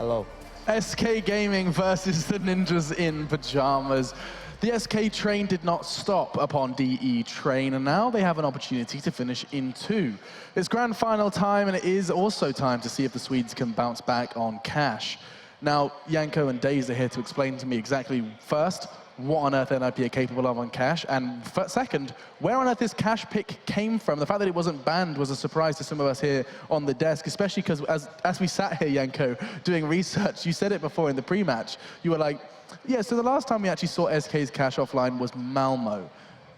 Hello. SK Gaming versus the Ninjas in Pajamas. The SK train did not stop upon DE train, and now they have an opportunity to finish in 2. It's grand final time, and it is also time to see if the Swedes can bounce back on cash. Now, Janko and Daze are here to explain to me exactly, first, what on earth NiP are capable of on cash, and second, where on earth this cash pick came from. The fact that it wasn't banned was a surprise to some of us here on the desk, especially because as we sat here, Janko, doing research, you said it before in the pre-match, you were like, yeah, so the last time we actually saw SK's cash offline was Malmo.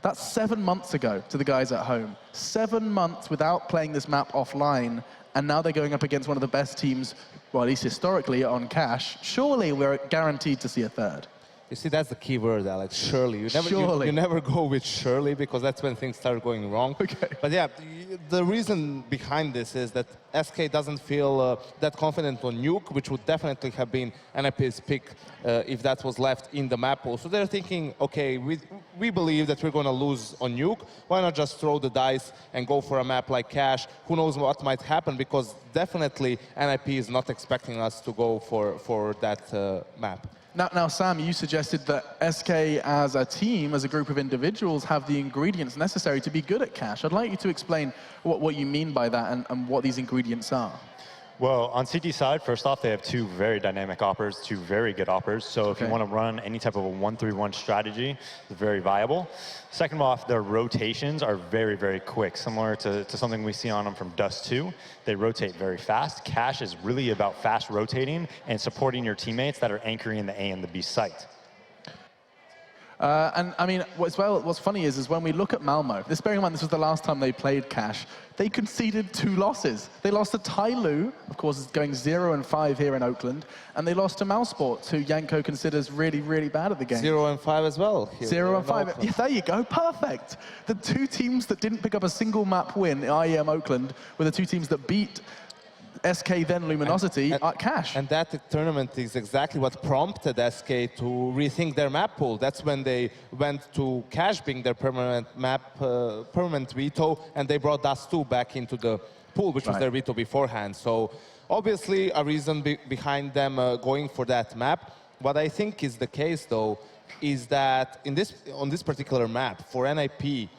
That's 7 months ago to the guys at home. 7 months without playing this map offline, and now they're going up against one of the best teams, well, at least historically, on cash. Surely we're guaranteed to see a third. You see, that's the key word, Alex, surely. Surely. You never go with surely, because that's when things start going wrong. Okay. But yeah, the reason behind this is that SK doesn't feel that confident on Nuke, which would definitely have been NiP's pick if that was left in the map pool. So they're thinking, okay, we believe that we're going to lose on Nuke. Why not just throw the dice and go for a map like Cash? Who knows what might happen, because definitely NiP is not expecting us to go for that map. Now, Sam, you suggested that SK as a team, as a group of individuals, have the ingredients necessary to be good at cash. I'd like you to explain what you mean by that and what these ingredients are. Well, on CT side, first off, they have 2 very dynamic oppers, 2 very good oppers. So if you want to run any type of a 1-3-1 strategy, it's very viable. Second off, their rotations are very, very quick, similar to something we see on them from Dust 2. They rotate very fast. Cash is really about fast rotating and supporting your teammates that are anchoring the A and the B site. And I mean, what's funny is when we look at Malmo, bearing in mind this was the last time they played Cash, they conceded 2 losses. They lost to Tyloo, of course, it's going 0-5 here in Oakland, and they lost to Mousesports, who Janko considers really, really bad at the game. 0-5 as well. 0-5. Yeah, there you go, perfect. The 2 teams that didn't pick up a single map win in IEM Oakland were the 2 teams that beat SK, then Luminosity, at Cash. And that tournament is exactly what prompted SK to rethink their map pool. That's when they went to Cash being their permanent map, permanent veto, and they brought Dust 2 back into the pool, which was their veto beforehand. So obviously a reason behind them going for that map. What I think is the case, though, is that on this particular map, for NiP,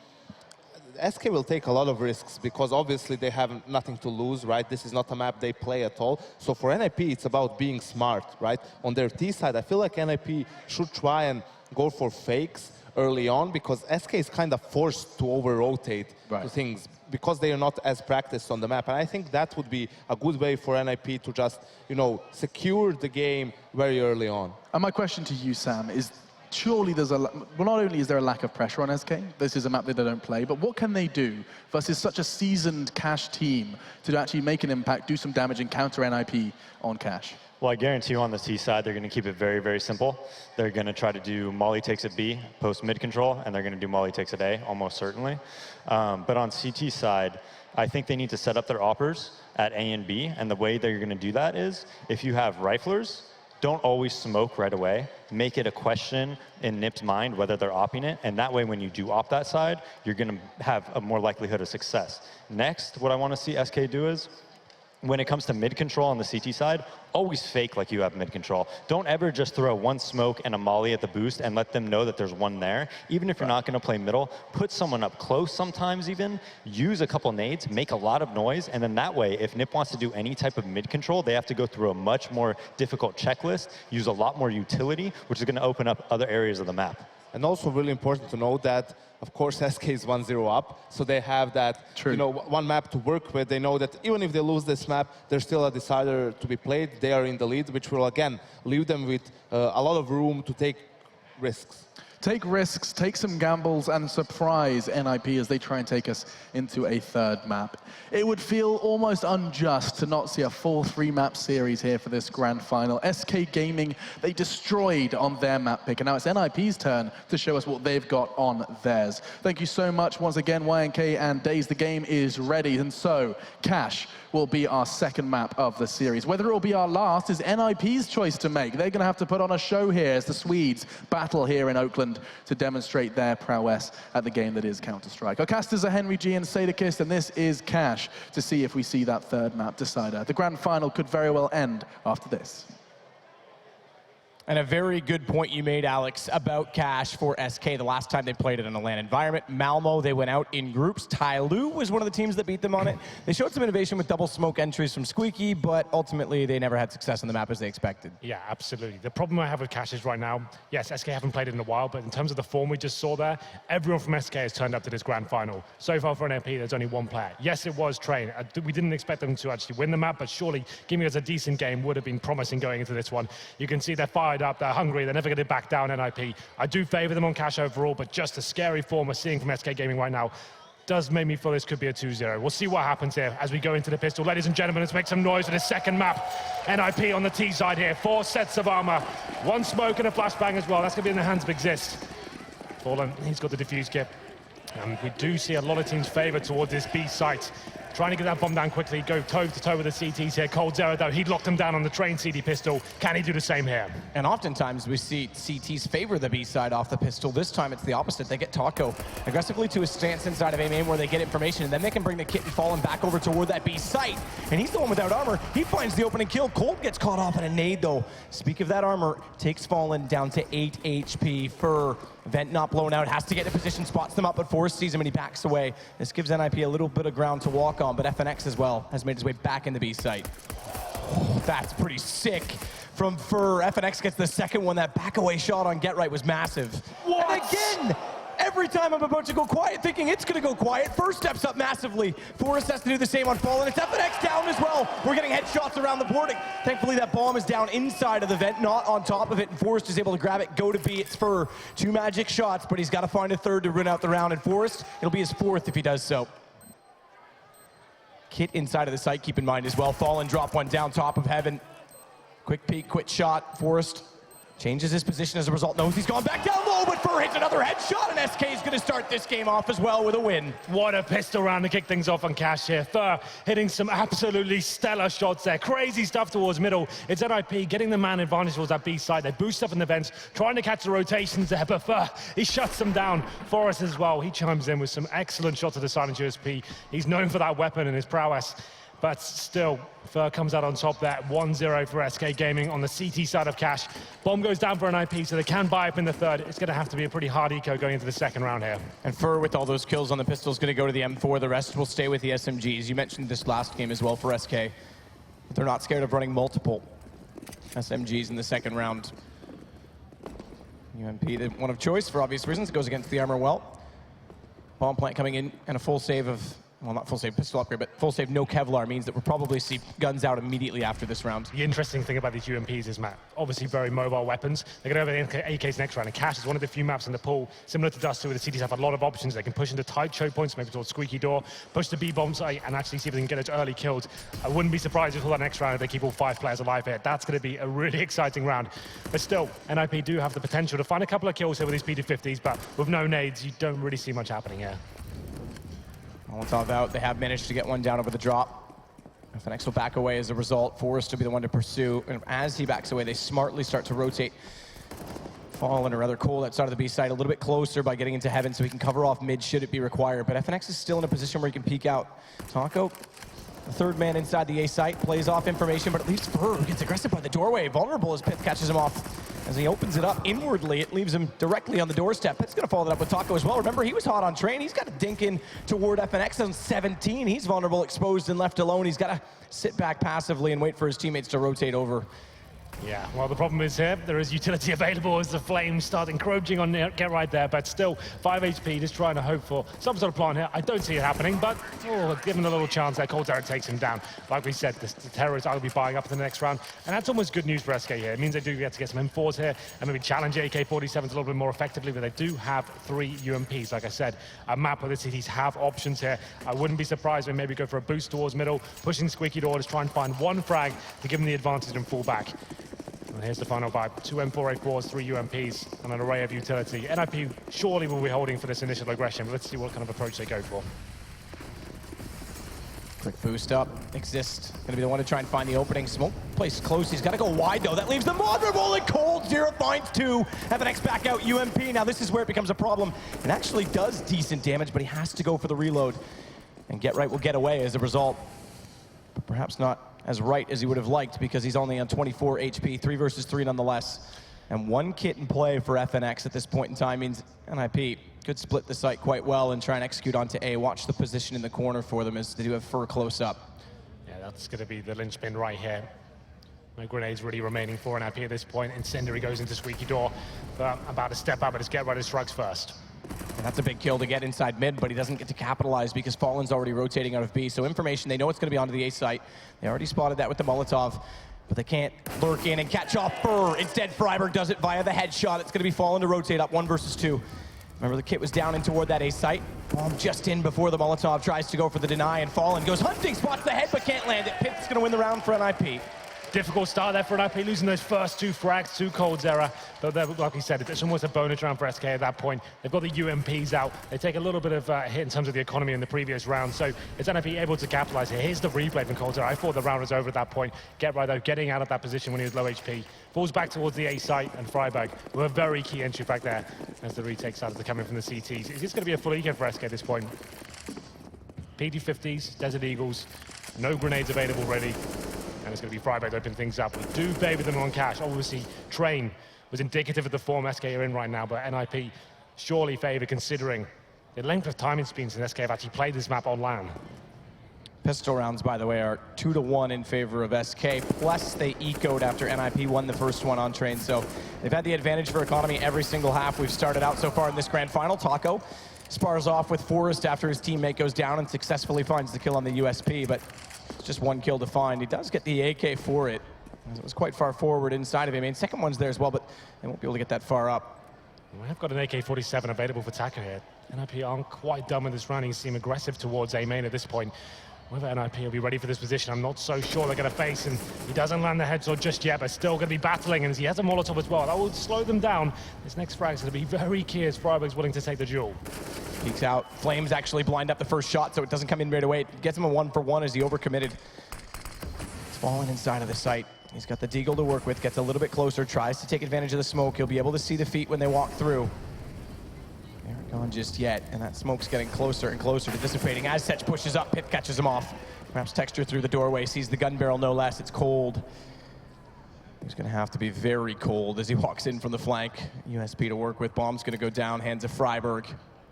SK will take a lot of risks because obviously they have nothing to lose, right? This is not a map they play at all. So for NiP, it's about being smart, right? On their T side, I feel like NiP should try and go for fakes early on because SK is kind of forced to over-rotate to things because they are not as practiced on the map. And I think that would be a good way for NiP to just, you know, secure the game very early on. And my question to you, Sam, is surely there's well, not only is there a lack of pressure on SK, this is a map that they don't play, but what can they do versus such a seasoned Cash team to actually make an impact, do some damage, and counter NiP on Cash? Well, I guarantee you on the C side, they're going to keep it very, very simple. They're going to try to do Molly takes at B, post mid control, and they're going to do Molly takes at A, almost certainly. But on CT side, I think they need to set up their oppers at A and B, and the way they're going to do that is if you have riflers, don't always smoke right away. Make it a question in NiP's mind whether they're opping it, and that way when you do opt that side, you're going to have a more likelihood of success. Next, what I want to see SK do is, when it comes to mid control on the CT side, always fake like you have mid control. Don't ever just throw 1 smoke and a molly at the boost and let them know that there's 1 there. Even if you're not going to play middle, put someone up close sometimes even, use a couple nades, make a lot of noise, and then that way, if NiP wants to do any type of mid control, they have to go through a much more difficult checklist, use a lot more utility, which is going to open up other areas of the map. And also really important to note that, of course, SK is 1-0 up, so they have that, you know, 1 map to work with. They know that even if they lose this map, there's still a decider to be played. They are in the lead, which will, again, leave them with a lot of room to take risks. Take risks, take some gambles, and surprise NiP as they try and take us into a 3rd map. It would feel almost unjust to not see a full 3-map series here for this grand final. SK Gaming, they destroyed on their map pick, and now it's NiP's turn to show us what they've got on theirs. Thank you so much once again, YNK and Daze. The game is ready, and so Cash will be our 2nd map of the series. Whether it will be our last is NiP's choice to make. They're going to have to put on a show here as the Swedes battle here in Oakland Oakland to demonstrate their prowess at the game that is Counter-Strike. Our casters are Henry G and Sadakist, and this is Cash to see if we see that third map decider. The grand final could very well end after this. And a very good point you made, Alex, about Cash for SK. The last time they played it in a LAN environment, Malmo, they went out in groups. Tyloo was one of the teams that beat them on it. They showed some innovation with double smoke entries from Squeaky, but ultimately they never had success on the map as they expected. Yeah, absolutely. The problem I have with Cash is right now, yes, SK haven't played it in a while, but in terms of the form we just saw there, everyone from SK has turned up to this grand final. So far for NiP, there's only one player. Yes, it was Train. We didn't expect them to actually win the map, but surely giving us a decent game would have been promising going into this one. You can see they're fired up, they're hungry, they're never going to back down NiP. I do favor them on Cash overall, but just the scary form we're seeing from SK Gaming right now does make me feel this could be a 2-0. We'll see what happens here as we go into the pistol. Ladies and gentlemen, let's make some noise for the second map. NiP on the T side here. 4 sets of armor, 1 smoke and a flashbang as well. That's going to be in the hands of Exist. Fallen, he's got the defuse kit. And we do see a lot of teams favor towards this B site. Trying to get that bomb down quickly, go toe-to-toe with the CTs here. Cold Zero, though, he locked him down on the Train CD pistol. Can he do the same here? And oftentimes we see CTs favor the B side off the pistol. This time it's the opposite. They get Taco aggressively to his stance inside of A-main where they get information, and then they can bring the kit and Fallen back over toward that B site. And he's the one without armor. He finds the opening kill. Cold gets caught off in a nade, though. Speak of that armor, takes Fallen down to 8 HP. Fur, Vent not blown out, has to get in position, spots them up, but Forrest sees him and he backs away. This gives NiP a little bit of ground to walk on, but FNX as well has made his way back in the B site. Oh, that's pretty sick from Fur. FNX gets the second one. That back away shot on Get Right was massive. What? And again, every time I'm about to go quiet, thinking it's going to go quiet, Fur steps up massively. Forrest has to do the same on Fallen. It's FNX down as well. We're getting headshots around the board. Thankfully, that bomb is down inside of the vent, not on top of it, and Forrest is able to grab it, go to B. It's Fur. 2 magic shots, but he's got to find a third to run out the round, and Forrest, it'll be his 4th if he does so. Kit inside of the site, keep in mind as well. Fallen drop one down top of Heaven. Quick peek, quick shot. Forrest changes his position as a result. Knows he's gone back down low, but Fur hits another headshot, and SK is going to start this game off as well with a win. What a pistol round to kick things off on Cash here. Fur hitting some absolutely stellar shots there. Crazy stuff towards middle. It's NiP getting the man advantage towards that B side. They boost up in the vents, trying to catch the rotations there, but Fur, he shuts them down. Forrest as well, he chimes in with some excellent shots of the silent USP. He's known for that weapon and his prowess. But still, Fur comes out on top there. 1-0 for SK Gaming on the CT side of Cash. Bomb goes down for NiP, so they can buy up in the third. It's going to have to be a pretty hard eco going into the second round here. And Fur, with all those kills on the pistol, is going to go to the M4. The rest will stay with the SMGs. You mentioned this last game as well for SK. But they're not scared of running multiple SMGs in the second round. UMP, the one of choice for obvious reasons. It goes against the armor well. Bomb plant coming in, and a full save of... well, not full save pistol upgrade, but full save no Kevlar means that we'll probably see guns out immediately after this round. The interesting thing about these UMPs is, Matt, obviously very mobile weapons. They're going to have AKs next round, and Cash is one of the few maps in the pool, similar to Dust 2, where the CTs have a lot of options. They can push into tight choke points, maybe towards Squeaky Door, push the B-bomb site, and actually see if they can get it early killed. I wouldn't be surprised if that next round, if they keep all 5 players alive here. That's going to be a really exciting round. But still, NiP do have the potential to find a couple of kills here with these P250s, but with no nades, you don't really see much happening here. Molotov out. They have managed to get one down over the drop. FNX will back away as a result. Forrest will be the one to pursue. And as he backs away, they smartly start to rotate Fallen, or rather Cole, outside of the B side a little bit closer by getting into Heaven so he can cover off mid should it be required. But FNX is still in a position where he can peek out. Taco, the third man inside the A site, plays off information, but at least Fur gets aggressive by the doorway. Vulnerable as Pith catches him off. As he opens it up inwardly, it leaves him directly on the doorstep. Pith's going to follow that up with Taco as well. Remember, he was hot on Train. He's got to dink in toward FNX on 17. He's vulnerable, exposed, and left alone. He's got to sit back passively and wait for his teammates to rotate over. Yeah, well, the problem is here, there is utility available as the flames start encroaching on Get Right there, but still, 5 HP, just trying to hope for some sort of plan here. I don't see it happening, but given a little chance there, Cold Terror takes him down. Like we said, the terrorists are going to be buying up in the next round, and that's almost good news for SK here. It means they do get to get some M4s here, and maybe challenge AK-47s a little bit more effectively, but they do have 3 UMPs, like I said. A map where the cities have options here. I wouldn't be surprised when maybe go for a boost towards middle, pushing Squeaky Door to try and find one frag to give them the advantage and fall back. And here's the final vibe. 2 M4A4s, 3 UMPs, and an array of utility. NiP surely will be holding for this initial aggression, but let's see what kind of approach they go for. Quick boost up. Exist. Gonna be the one to try and find the opening. Smoke plays close. He's got to go wide, though. That leaves them vulnerable and cold. Zero finds two. FNX back out UMP. Now this is where it becomes a problem. It actually does decent damage, but he has to go for the reload. And Get Right will get away as a result. But perhaps not as right as he would have liked, because he's only on 24 HP. 3 versus 3 nonetheless. And one kit in play for FNX at this point in time means NiP could split the site quite well and try and execute onto A. Watch the position in the corner for them as they do have Fur close up. Yeah, that's going to be the linchpin right here. No grenades really remaining for NiP at this point. Incendiary goes into Squeaky Door, but about to step up, but it's Get Right who strikes first. And that's a big kill to get inside mid, but he doesn't get to capitalize because Fallen's already rotating out of B. So information, they know it's going to be onto the A site. They already spotted that with the Molotov, but they can't lurk in and catch off Fur. Instead, Freiburg does it via the headshot. It's going to be Fallen to rotate up 1 versus 2. Remember, the kit was down and toward that A site. Bomb just in before the Molotov tries to go for the deny, and Fallen goes hunting, spots the head, but can't land it. Pitt's going to win the round for NiP. Difficult start there for NiP, losing those first 2 frags, 2 colds error. But like we said, it's almost a bonus round for SK at that point. They've got the UMPs out. They take a little bit of a hit in terms of the economy in the previous round. So is NiP able to capitalize here? Here's the replay from Colds Error. I thought the round was over at that point. Get Right, though, getting out of that position when he was low HP. Falls back towards the A site, and Freiburg with a very key entry back there as the retake started to come in from the CTs. Is this going to be a full eco for SK at this point? PD-50s, Desert Eagles, no grenades available ready. And it's going to be Freiburg to open things up. We do favor them on cash. Obviously, Train was indicative of the form SK are in right now, but NiP surely favor considering the length of timing speed since SK have actually played this map on LAN. Pistol rounds, by the way, are 2-1 in favor of SK, plus they ecoed after NiP won the first one on Train. So they've had the advantage for economy every single half we've started out so far in this grand final. Taco spars off with Forrest after his teammate goes down and successfully finds the kill on the USP, but it's just 1 kill to find. He does get the AK for it. It was quite far forward inside of him. And second one's there as well, but they won't be able to get that far up. We have got an AK-47 available for Taco here. NiP aren't quite done with this round. He seem aggressive towards A main at this point. Whether NiP will be ready for this position, I'm not so sure they're going to face, and he doesn't land the headshot just yet, but still going to be battling, and he has a Molotov as well. That will slow them down. This next frag is going to be very key as Freiburg's willing to take the duel. Peeks out. Flames actually blind up the first shot, so it doesn't come in right away. It gets him a 1-for-1 as he overcommitted. It's falling inside of the site. He's got the deagle to work with, gets a little bit closer, tries to take advantage of the smoke. He'll be able to see the feet when they walk through. They aren't gone just yet, and that smoke's getting closer and closer to dissipating. As Setch pushes up, Pip catches him off. Perhaps Texture through the doorway, sees the gun barrel no less. It's cold. He's going to have to be very cold as he walks in from the flank. USP to work with. Bomb's going to go down, hands of Freiburg.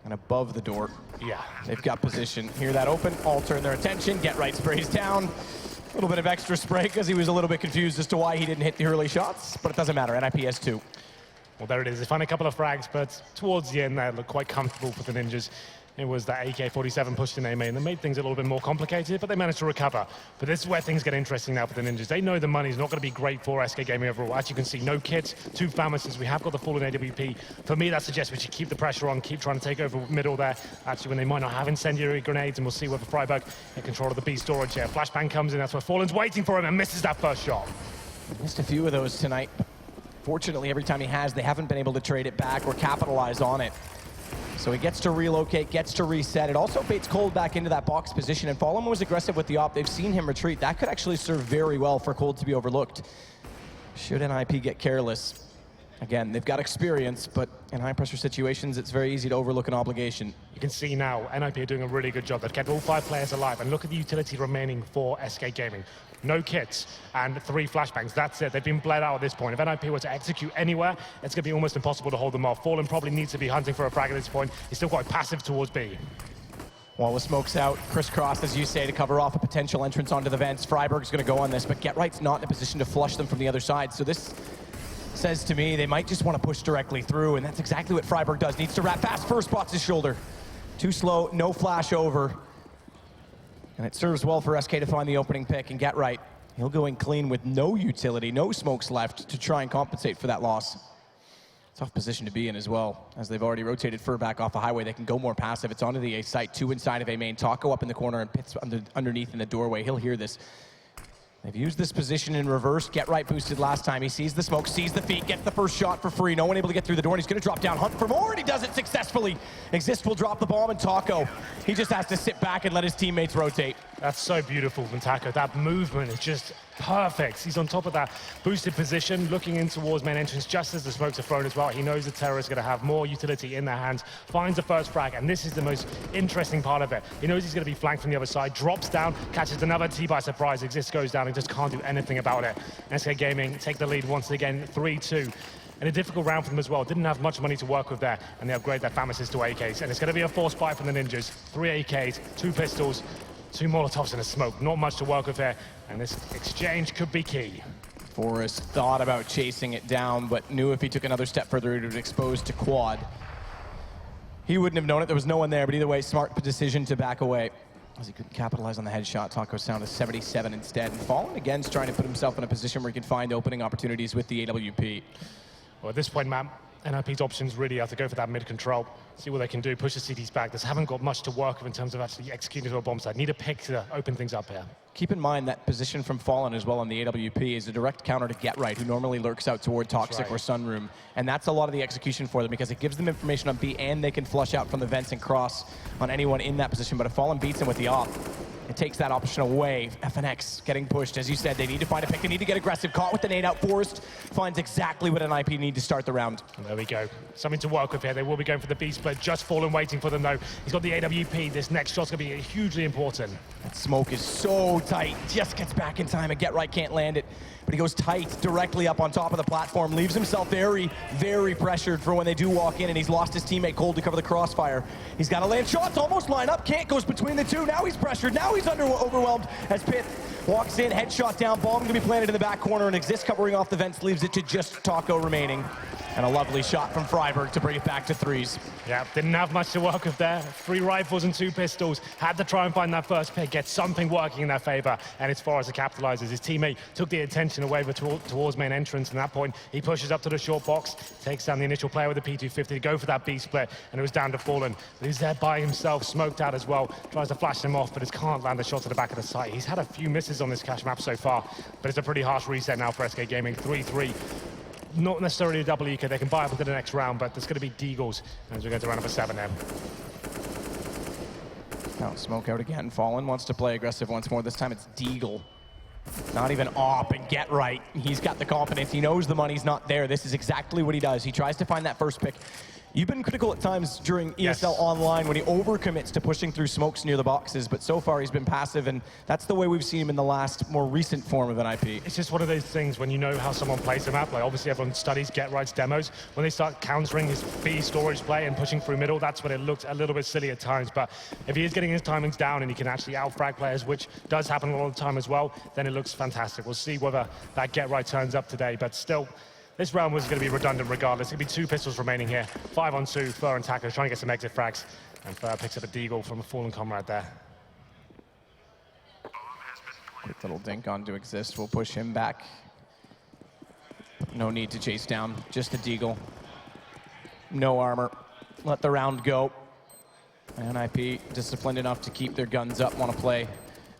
And above the door, Yeah. they've got position. Hear that open, all turn their attention. Get Right sprays down. A little bit of extra spray because he was a little bit confused as to why he didn't hit the early shots, but it doesn't matter. NiP has 2. Well, there it is. They find a couple of frags, but towards the end, they look quite comfortable for the Ninjas. It was that AK-47 pushed in A main that made things a little bit more complicated, but they managed to recover. But this is where things get interesting now for the Ninjas. They know the money's not going to be great for SK Gaming overall. As you can see, no kits, 2 Famisons. We have got the fallen AWP. For me, that suggests we should keep the pressure on, keep trying to take over middle there. Actually, when they might not have incendiary grenades, and we'll see whether Freiburg get control of the B storage here. Flashbang comes in, that's where Fallen's waiting for him and misses that first shot. Missed a few of those tonight. Fortunately, every time he has, they haven't been able to trade it back or capitalize on it. So he gets to relocate, gets to reset. It also baits Cold back into that box position, and Fallen was aggressive with the op. They've seen him retreat. That could actually serve very well for Cold to be overlooked. Should NiP get careless? Again, they've got experience, but in high-pressure situations, it's very easy to overlook an obligation. You can see now, NiP are doing a really good job. They've kept all 5 players alive, and look at the utility remaining for SK Gaming. No kits and 3 flashbangs. That's it. They've been bled out at this point. If NiP were to execute anywhere, it's going to be almost impossible to hold them off. Fallen probably needs to be hunting for a frag at this point. He's still quite passive towards B. While the smoke's out, crisscross, as you say, to cover off a potential entrance onto the vents. Freiburg's going to go on this, but Get Right's not in a position to flush them from the other side. So this says to me they might just want to push directly through, and that's exactly what Freiburg does. Needs to wrap fast. First spots his shoulder. Too slow, no flash over. And it serves well for SK to find the opening pick and Get Right. He'll go in clean with no utility, no smokes left to try and compensate for that loss. Tough position to be in as well, as they've already rotated Fur back off the highway. They can go more passive. It's onto the A site, 2 inside of A main. Taco up in the corner and Pitts underneath in the doorway. He'll hear this. They've used this position in reverse. Get Right boosted last time. He sees the smoke, sees the feet, gets the first shot for free. No one able to get through the door, and he's going to drop down, hunt for more, and he does it successfully. Exist will drop the bomb, and Taco, he just has to sit back and let his teammates rotate. That's so beautiful from Taco. That movement is just perfect. He's on top of that boosted position, looking in towards main entrance just as the smokes are thrown as well. He knows the terrorists are going to have more utility in their hands, finds the first frag, and this is the most interesting part of it. He knows he's going to be flanked from the other side, drops down, catches another T by surprise, Exist goes down and just can't do anything about it. SK Gaming take the lead once again, 3-2. And a difficult round for them as well. Didn't have much money to work with there, and they upgrade their Famises to AKs. And it's going to be a forced fight from the Ninjas. 3 AKs, 2 pistols, 2 Molotovs and a smoke. Not much to work with here, and this exchange could be key. Forrest thought about chasing it down, but knew if he took another step further, it would expose to quad. He wouldn't have known it. There was no one there, but either way, smart decision to back away, as he couldn't capitalize on the headshot. Taco's down to 77 instead. And Fallen again's trying to put himself in a position where he can find opening opportunities with the AWP. Well, at this point, Matt, NiP's options really are to go for that mid control, see what they can do, push the CTs back. They haven't got much to work with in terms of actually executing to a bomb site. Need a pick to open things up here. Keep in mind that position from Fallen as well on the AWP is a direct counter to Get Right, who normally lurks out toward Toxic or Sunroom. And that's a lot of the execution for them because it gives them information on B and they can flush out from the vents and cross on anyone in that position. But if Fallen beats him with the op, it takes that option away. FNX getting pushed. As you said, they need to find a pick. They need to get aggressive. Caught with the nade out. Forrest finds exactly what NiP need to start the round. And there we go. Something to work with here. They will be going for the B split. Just Fallen waiting for them, though. He's got the AWP. This next shot's going to be hugely important. That smoke is so tight. Just gets back in time and Get Right can't land it. But he goes tight directly up on top of the platform, leaves himself very, very pressured for when they do walk in, and he's lost his teammate Cold to cover the crossfire. He's got to land shots, almost line up, can't, goes between the two. Now he's pressured, now he's overwhelmed as Pith walks in, headshot down, bomb gonna be planted in the back corner, and Exist covering off the vents leaves it to just Taco remaining. And a lovely shot from Freiberg to bring it back to 3s. Yeah, didn't have much to work with there. 3 rifles and 2 pistols. Had to try and find that first pick, get something working in their favor. And as far as it capitalizes, his teammate took the attention away towards main entrance. And at that point, he pushes up to the short box, takes down the initial player with the P250 to go for that B split. And it was down to Fallen. But he's there by himself, smoked out as well. Tries to flash him off, but just can't land a shot to the back of the site. He's had a few misses on this cash map so far, but it's a pretty harsh reset now for SK Gaming. 3-3. Not necessarily a double eco, they can buy up into the next round, but there's going to be Deagles as we go to round number 7 then. Now smoke out again. Fallen wants to play aggressive once more. This time it's Deagle. Not even op and Get Right. He's got the confidence. He knows the money's not there. This is exactly what he does. He tries to find that first pick. You've been critical at times during ESL Online when he overcommits to pushing through smokes near the boxes, but so far he's been passive, and that's the way we've seen him in the last, more recent form of NiP. It's just one of those things when you know how someone plays the map, like obviously everyone studies Get Right's demos, when they start countering his B storage play and pushing through middle, that's when it looks a little bit silly at times, but if he is getting his timings down and he can actually out-frag players, which does happen a lot of the time as well, then it looks fantastic. We'll see whether that Get Right turns up today, but still, this round was going to be redundant regardless. It's going to be 2 pistols remaining here. 5-on-2, Fur and Taco trying to get some exit frags. And Fur picks up a Deagle from a fallen comrade there. Quick little dink onto Exist. We'll push him back. No need to chase down. Just a Deagle. No armor. Let the round go. NiP disciplined enough to keep their guns up. Want to play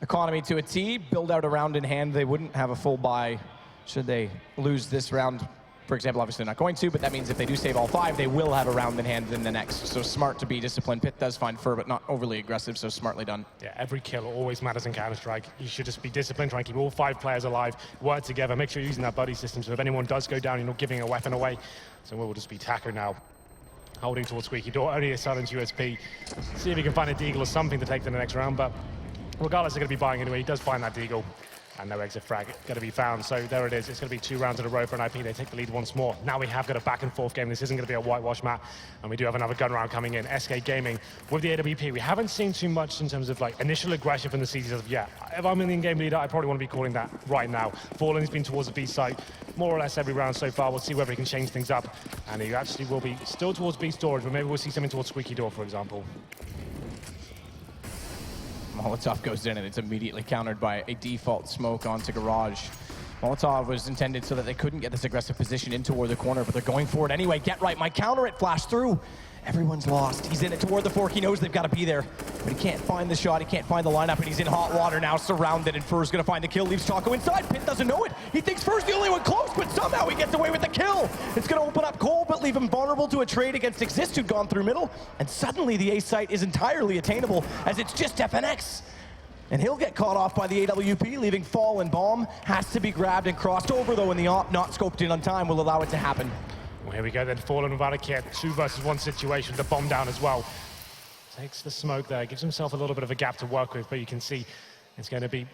economy to a T. Build out a round in hand. They wouldn't have a full buy should they lose this round. For example, obviously they're not going to, but that means if they do save all 5, they will have a round in hand in the next. So smart to be disciplined. Pith does find Fur, but not overly aggressive, so smartly done. Yeah, every kill always matters in Counter-Strike. You should just be disciplined, try and keep all 5 players alive, work together, make sure you're using that buddy system, so if anyone does go down, you're not giving a weapon away. So we'll just be Taco now, holding towards Squeaky Door, only a silenced USP. See if he can find a Deagle or something to take to the next round, but regardless, they're going to be buying anyway. He does find that Deagle. And no exit frag going to be found. So there it is. It's going to be 2 rounds in a row for NiP. They take the lead once more. Now we have got a back and forth game. This isn't going to be a whitewash map. And we do have another gun round coming in. SK Gaming with the AWP. We haven't seen too much in terms of like initial aggression from the CTs as of yet. If I'm an in-game leader, I probably want to be calling that right now. Fallen's been towards the B site more or less every round so far. We'll see whether he can change things up. And he actually will be still towards B storage, but maybe we'll see something towards Squeaky Door, for example. Molotov goes in and it's immediately countered by a default smoke onto Garage. Molotov was intended so that they couldn't get this aggressive position in toward the corner, but they're going for it anyway. Get Right, might counter it, flash through. Everyone's lost. He's in it toward the fork. He knows they've got to be there, but he can't find the shot. He can't find the lineup, and he's in hot water now, surrounded, and Fur's going to find the kill. Leaves Taco inside. Pith doesn't know it. He thinks Fur's the only one close, but somehow he gets away with the kill. It's going to open up Cole, but leave him vulnerable to a trade against Exist, who'd gone through middle, and suddenly the A site is entirely attainable, as it's just FNX. And he'll get caught off by the AWP, leaving Fallen. Bomb has to be grabbed and crossed over, though, and the op not scoped in on time will allow it to happen. Well, here we go then, Fallen without a kit. 2 versus 1 situation, the bomb down as well. Takes the smoke there, gives himself a little bit of a gap to work with, but you can see it's going to be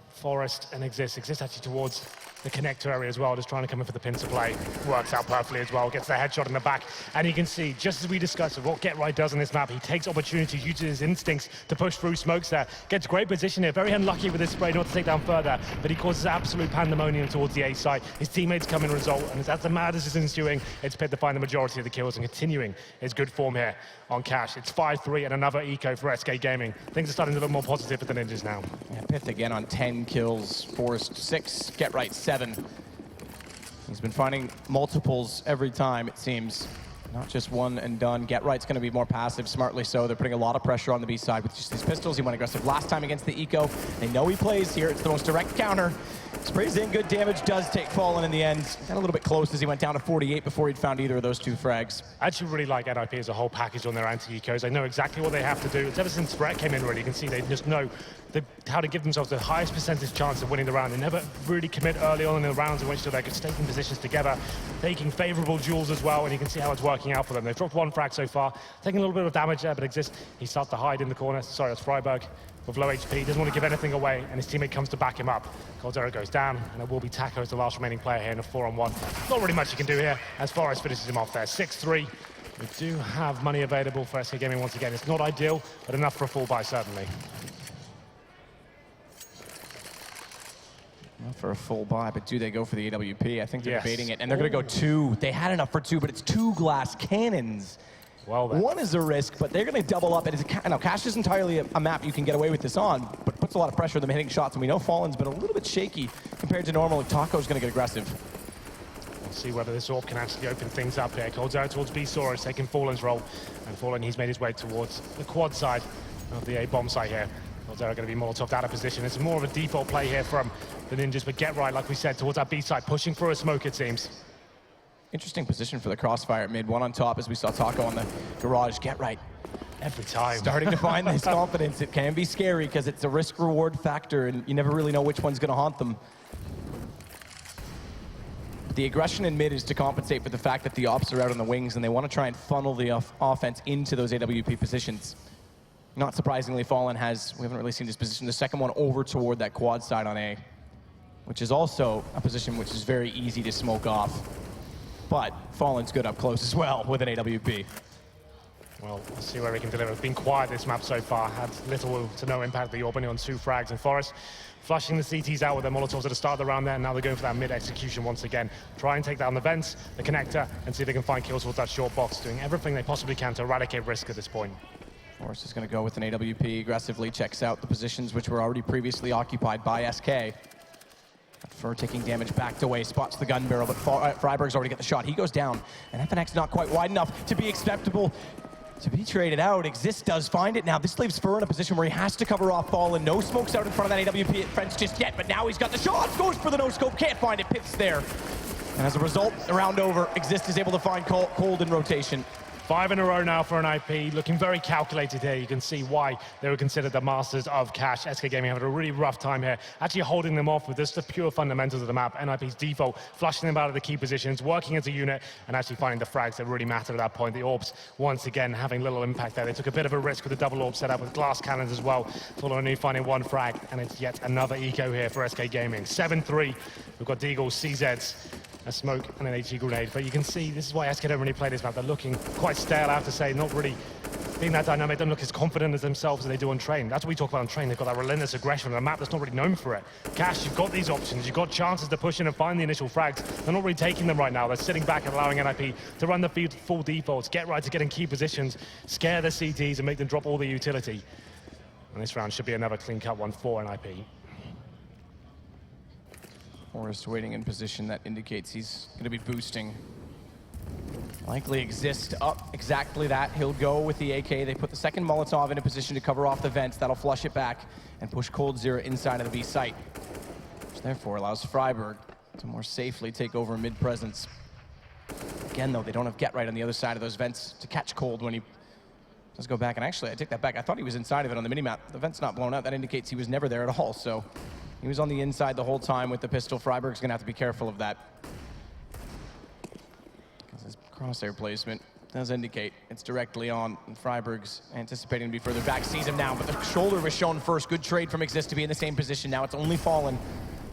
Forest and Exist. Exist actually towards the connector area as well, just trying to come in for the pin to play. Works out perfectly as well, gets the headshot in the back. And you can see, just as we discussed, what Get Right does on this map, he takes opportunities, uses his instincts to push through smokes there. Gets great position here, very unlucky with his spray not to take down further, but he causes absolute pandemonium towards the A side. His teammates come in result, and as the madness is ensuing, it's Pit to find the majority of the kills and continuing his good form here on Cash. It's 5-3 and another eco for SK Gaming. Things are starting to look more positive for the Ninjas now. Yeah, Pith again on 10 kills, Forest 6, Get Right 7. He's been finding multiples every time, it seems. Not just one and done. Get Right's going to be more passive, smartly so. They're putting a lot of pressure on the B side with just these pistols. He went aggressive last time against the Eco. They know he plays here. It's the most direct counter. Sprays in good damage, does take Fallen in the end. Got a little bit close as he went down to 48 before he'd found either of those 2 frags. I actually really like NiP as a whole package on their anti-ecos. They know exactly what they have to do. It's ever since Brett came in, really, you can see they just know how to give themselves the highest percentage chance of winning the round. They never really commit early on in the rounds in which they're staking positions together, taking favorable duels as well, and you can see how it's working out for them. They've dropped 1 frag so far, taking a little bit of damage there, but Exist, he starts to hide in the corner. Sorry, that's Freiburg with low HP, doesn't want to give anything away, and his teammate comes to back him up. Coldzera goes down, and it will be Taco as the last remaining player here in a 4-on-1. Not really much you can do here, as Forest finishes him off there. 6-3. We do have money available for SK Gaming once again. It's not ideal, but enough for a full buy, certainly. Not for a full buy, but do they go for the AWP? I think they're Yes. debating it, and they're going to go 2. They had enough for 2, but it's 2 glass cannons. Well, then. 1 is a risk, but they're going to double up. Now, Cash is entirely a map you can get away with this on, but puts a lot of pressure on them hitting shots, and we know Fallen's been a little bit shaky compared to normal. Taco's going to get aggressive. We'll see whether this AWP can actually open things up here. Coldzera towards B-Saw is taking Fallen's role, and Fallen, he's made his way towards the quad side of the A-bomb site here. Coldzera going to be Molotov'd out of position. It's more of a default play here from the Ninjas, but Get Right, like we said, towards that B side, pushing through a smoke, it seems. Interesting position for the crossfire at mid. 1 on top as we saw Taco on the garage. Get Right. Every time. Starting to find this confidence. It can be scary because it's a risk-reward factor, and you never really know which one's going to haunt them. But the aggression in mid is to compensate for the fact that the ops are out on the wings, and they want to try and funnel the offense into those AWP positions. Not surprisingly, Fallen has, we haven't really seen this position, the second one over toward that quad side on A, which is also a position which is very easy to smoke off. But Fallen's good up close as well with an AWP. Well, let's see where he can deliver. It's been quiet this map so far, had little to no impact. The AWP on 2 frags, and Forest flushing the CTs out with their Molotovs at the start of the round there, and now they're going for that mid-execution once again. Try and take down the vents, the connector, and see if they can find kills with that short box, doing everything they possibly can to eradicate risk at this point. Forrest is going to go with an AWP, aggressively checks out the positions which were already previously occupied by SK. Fur taking damage, backed away, spots the gun barrel, but Freiburg's already got the shot. He goes down, and FNX not quite wide enough to be acceptable. To be traded out, Exist does find it now. This leaves Fur in a position where he has to cover off Fallen. No smokes out in front of that AWP at French just yet, but now he's got the shot. Goes for the no-scope, can't find it, Pips there. And as a result, the round over, Exist is able to find Cold in rotation. 5 in a row now for NiP, looking very calculated here. You can see why they were considered the masters of Cash. SK Gaming having a really rough time here, actually holding them off with just the pure fundamentals of the map. NiP's default, flushing them out of the key positions, working as a unit, and actually finding the frags that really matter at that point. The AWPs, once again, having little impact there. They took a bit of a risk with the double AWP setup with glass cannons as well. Full only finding 1 frag, and it's yet another eco here for SK Gaming. 7-3, we've got Deagles, CZs, a smoke and an HE grenade, but you can see this is why SK don't really play this map. They're looking quite stale, I have to say, not really being that dynamic. They don't look as confident as themselves as they do on Train. That's what we talk about on Train. They've got that relentless aggression on a map that's not really known for it. Cash, you've got these options, you've got chances to push in and find the initial frags. They're not really taking them right now. They're sitting back and allowing NiP to run the full defaults, Get Right to get in key positions, scare the CTs and make them drop all the utility. And this round should be another clean-cut one for NiP. Forrest waiting in position that indicates he's going to be boosting. Likely Exist up exactly that. He'll go with the AK. They put the second Molotov in a position to cover off the vents. That'll flush it back and push Coldzera inside of the B site, which therefore allows Freiburg to more safely take over mid presence. Again, though, they don't have Get Right on the other side of those vents to catch Cold when he Let's go back, and actually, I take that back. I thought he was inside of it on the minimap. The vent's not blown out. That indicates he was never there at all, so he was on the inside the whole time with the pistol. Freiburg's gonna have to be careful of that. Because his crosshair placement does indicate it's directly on, and Freiburg's anticipating to be further back. Sees him now, but the shoulder was shown first. Good trade from Exist to be in the same position. Now it's only Fallen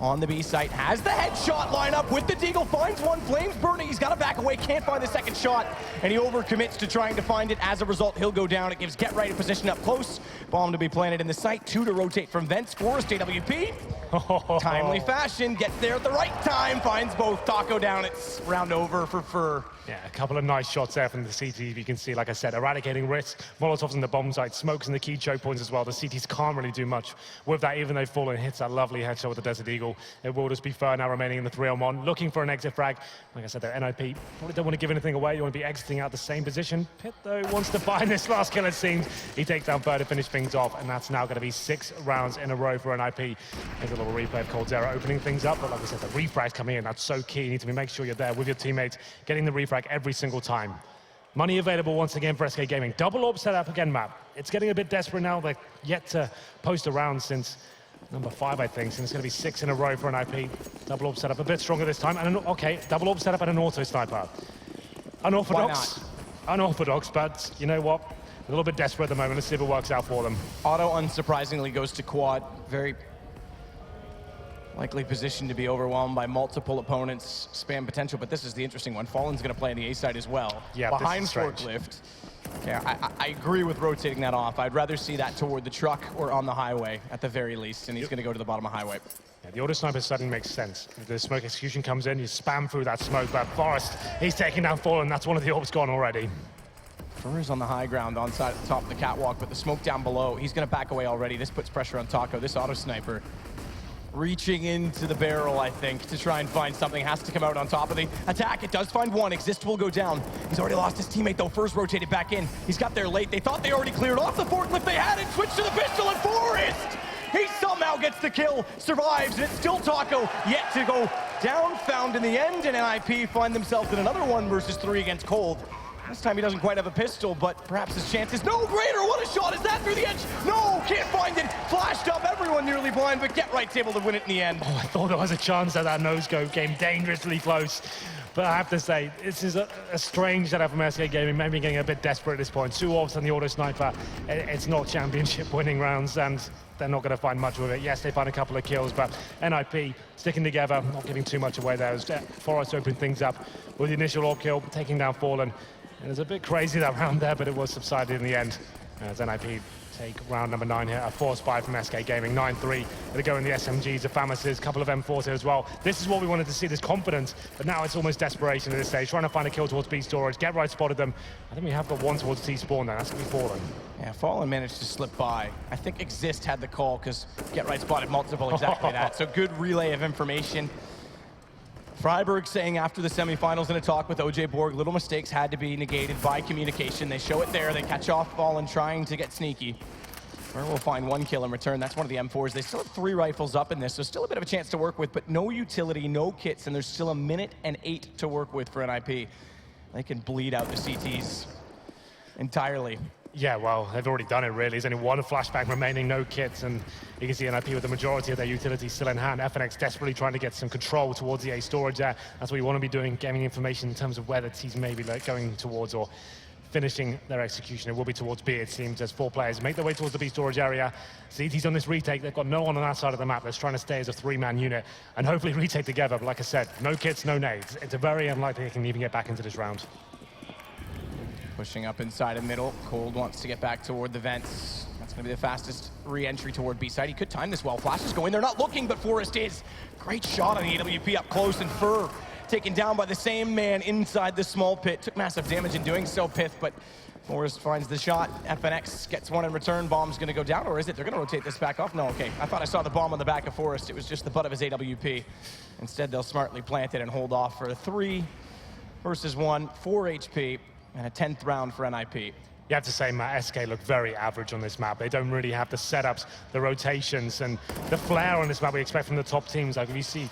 on the B site. Has the headshot line up with the Deagle. Finds one. Flames burning. He's got to back away. Can't find the second shot. And he overcommits to trying to find it. As a result, he'll go down. It gives Get Right a position up close. Bomb to be planted in the site. 2 to rotate from Vents. Forest AWP. Timely fashion. Gets there at the right time. Finds both. Taco down. It's round over for Fur. Yeah, a couple of nice shots there from the CT. You can see, like I said, eradicating risk. Molotovs in the bomb site, smokes in the key choke points as well. The CTs can't really do much with that, even though Fallen hits that lovely headshot with the Desert Eagle. It will just be Fur now remaining in the 3-on-1, looking for an exit frag. Like I said, their NiP probably don't want to give anything away. You want to be exiting out the same position. Pitt, though, wants to find this last kill, it seems. He takes down Fur to finish things off, and that's now going to be 6 rounds in a row for NiP. There's a little replay of Cold Zero opening things up, but like I said, the refrag's coming in. That's so key. You need to make sure you're there with your teammates, getting the refrag every single time. Money available once again for SK Gaming. Double AWP setup again, map. It's getting a bit desperate now. They're yet to post a round since number 5, I think. So it's going to be 6 in a row for NiP. Double AWP setup a bit stronger this time. And okay, double AWP setup and an auto sniper. Unorthodox. Unorthodox, but you know what? A little bit desperate at the moment. Let's see if it works out for them. Auto, unsurprisingly, goes to quad. Very likely position to be overwhelmed by multiple opponents. Spam potential, but this is the interesting one. Fallen's going to play on the A side as well. Yeah, behind forklift. Yeah, I agree with rotating that off. I'd rather see that toward the truck or on the highway at the very least, and he's going to go to the bottom of highway. Yeah, the auto sniper suddenly makes sense. If the smoke execution comes in, you spam through that smoke, but Forest, he's taking down Fallen. That's one of the AWPs gone already. Fur's on the high ground, on side at the top of the catwalk, but the smoke down below. He's going to back away already. This puts pressure on Taco. This auto sniper reaching into the barrel, I think, to try and find something. Has to come out on top of the attack. It does find one. Exist will go down. He's already lost his teammate, though. First rotated back in. He's got there late. They thought they already cleared off the forklift. They had it. Switched to the pistol, and Forest! He somehow gets the kill, survives, and it's still Taco yet to go down, found in the end, and NiP find themselves in another 1 versus 3 against Cold. This time he doesn't quite have a pistol, but perhaps his chance is no greater. What a shot is that through the edge? No, can't find it. Flashed up, everyone nearly blind, but Get Right's able to win it in the end. Oh, I thought there was a chance that that no-scope came dangerously close. But I have to say, this is a strange setup from SK Gaming, maybe getting a bit desperate at this point. 2 AWPs on the auto sniper. It's not championship winning rounds, and they're not going to find much with it. Yes, they find a couple of kills, but NiP sticking together, not giving too much away there. As Forest opened things up with the initial AWP kill, taking down Fallen. It was a bit crazy that round there, but it was subsided in the end. As NiP take round number 9 here, a force buy from SK Gaming, 9-3. They go in the SMGs, the FAMASs, a couple of M4s here as well. This is what we wanted to see, this confidence, but now it's almost desperation at this stage, trying to find a kill towards B storage. Get Right spotted them. I think we have got one towards T spawn there. That's going to be Fallen. Yeah, Fallen managed to slip by. I think Exist had the call because Get Right spotted multiple exactly that. So good relay of information. Freiburg saying after the semifinals in a talk with OJ Borg, little mistakes had to be negated by communication. They show it there. They catch off Fallen trying to get sneaky. Or we'll find 1 kill in return. That's one of the M4s. They still have 3 rifles up in this, so still a bit of a chance to work with, but no utility, no kits, and there's still 1 minute and 8 to work with for NiP. They can bleed out the CTs entirely. Yeah, well, they've already done it, really. There's only 1 flashbang remaining, no kits, and you can see NiP with the majority of their utilities still in hand. FNX desperately trying to get some control towards the A storage there. That's what you want to be doing, getting information in terms of where the teams may be going towards or finishing their execution. It will be towards B, it seems, as 4 players make their way towards the B storage area. CT's on this retake. They've got no one on that side of the map. They're trying to stay as a 3-man unit and hopefully retake together. But like I said, no kits, no nades. It's very unlikely they can even get back into this round. Pushing up inside of middle. Cold wants to get back toward the vents. That's going to be the fastest re-entry toward B side. He could time this well. Flashes go in. They're not looking, but Forest is. Great shot on the AWP up close, and Fur taken down by the same man inside the small pit. Took massive damage in doing so, Pith, but Forest finds the shot. FNX gets 1 in return. Bomb's going to go down, or is it? They're going to rotate this back off? No, okay. I thought I saw the bomb on the back of Forest. It was just the butt of his AWP. Instead, they'll smartly plant it and hold off for a 3 versus 1, 4 HP. And a 10th round for NiP. You have to say, Matt, SK look very average on this map. They don't really have the setups, the rotations, and the flair on this map we expect from the top teams. Like if you see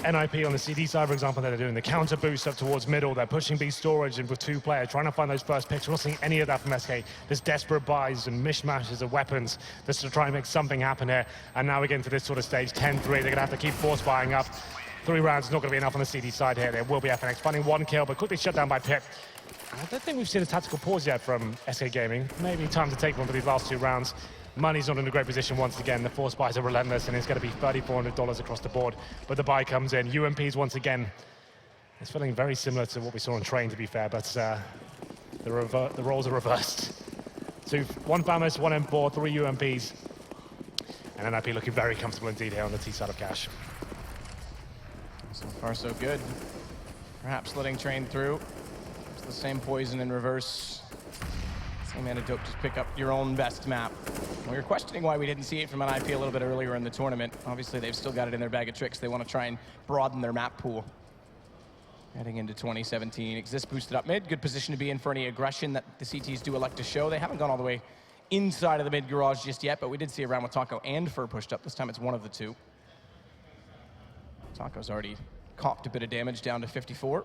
NiP on the CD side, for example, they're doing the counter boost up towards middle. They're pushing B storage and with 2 players, trying to find those first picks. We're not seeing any of that from SK. There's desperate buys and mishmashes of weapons just to try and make something happen here. And now we're getting to this sort of stage, 10-3. They're going to have to keep force buying up. 3 rounds is not going to be enough on the CD side here. There will be FNX finding 1 kill, but quickly shut down by Pip. I don't think we've seen a tactical pause yet from SK Gaming. Maybe time to take one for these last 2 rounds. Money's not in a great position once again. The force buys are relentless, and it's going to be $3,400 across the board. But the buy comes in. UMPs once again. It's feeling very similar to what we saw on Train, to be fair, but the roles are reversed. 1 Famous, 1 M4, 3 UMPs. And NiP looking very comfortable indeed here on the T side of Cash. So far, so good. Perhaps letting Train through. It's the same poison in reverse. Same antidote, just pick up your own best map. We were questioning why we didn't see it from NiP a little bit earlier in the tournament. Obviously, they've still got it in their bag of tricks. They want to try and broaden their map pool. Heading into 2017, Exist boosted up mid. Good position to be in for any aggression that the CTs do elect to show. They haven't gone all the way inside of the mid garage just yet, but we did see a round with Taco and Fur pushed up. This time it's one of the 2. Taco's already copped a bit of damage down to 54.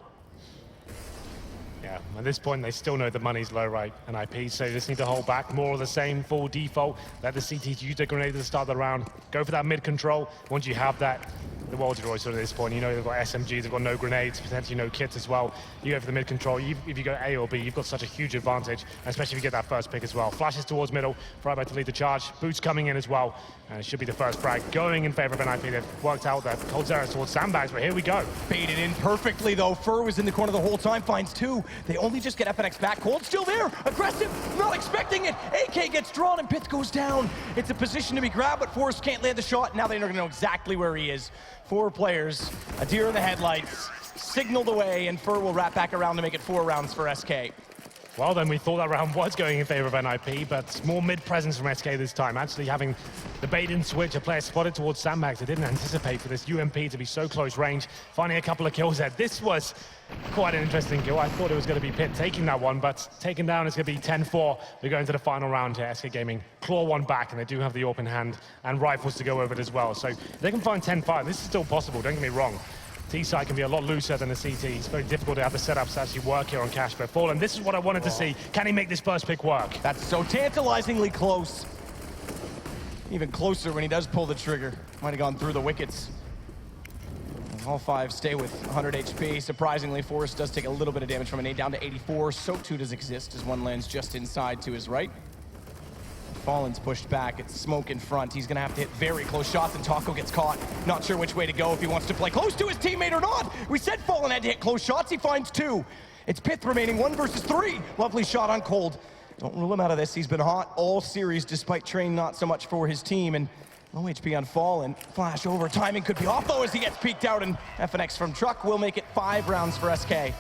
Yeah, at this point, they still know the money's low, right, NiP, so they just need to hold back. More of the same, full default. Let the CTs use their grenade at the start of the round. Go for that mid control. Once you have that, the world's your oyster at this point. You know they've got SMGs, they've got no grenades, potentially no kits as well. You go for the mid control. If you go A or B, you've got such a huge advantage, especially if you get that first pick as well. Flashes towards middle, Fryby to lead the charge. Boots coming in as well. And it should be the first frag going in favor of NiP. They've worked out that Cold Zeros towards sandbags, but here we go. Baited in perfectly, though. Fur was in the corner the whole time, finds 2. They only just get FNX back. Cold still there, aggressive, not expecting it. AK gets drawn and Pith goes down. It's a position to be grabbed, but Forrest can't land the shot. Now they're gonna know exactly where he is. 4 players, a deer in the headlights, signaled away, and Fur will wrap back around to make it 4 rounds for SK. Well, then we thought that round was going in favor of NiP, but more mid-presence from SK this time. Actually having the bait-in switch, a player spotted towards sandbags. They didn't anticipate for this UMP to be so close range. Finding a couple of kills there. This was quite an interesting kill. I thought it was going to be Pitt taking that one, but taken down, it's going to be 10-4. We're going to the final round here. SK Gaming claw 1 back, and they do have the open hand and rifles to go over it as well. So they can find 10-5. This is still possible, don't get me wrong. T-side can be a lot looser than the CT. It's very difficult to have the setups to actually work here on Cash, but Fallen, this is what I wanted to see. Can he make this first pick work? That's so tantalizingly close. Even closer when he does pull the trigger. Might have gone through the wickets. All 5 stay with 100 HP. Surprisingly, Forrest does take a little bit of damage from an 8 down to 84. So too does Exist as 1 lands just inside to his right. Fallen's pushed back. It's smoke in front. He's going to have to hit very close shots, and Taco gets caught. Not sure which way to go, if he wants to play close to his teammate or not. We said Fallen had to hit close shots. He finds 2. It's Pith remaining, 1 versus 3. Lovely shot on Cold. Don't rule him out of this. He's been hot all series, despite Train not so much for his team. And low HP on Fallen. Flash over. Timing could be off, though, as he gets peeked out. And FNX from Truck will make it 5 rounds for SK.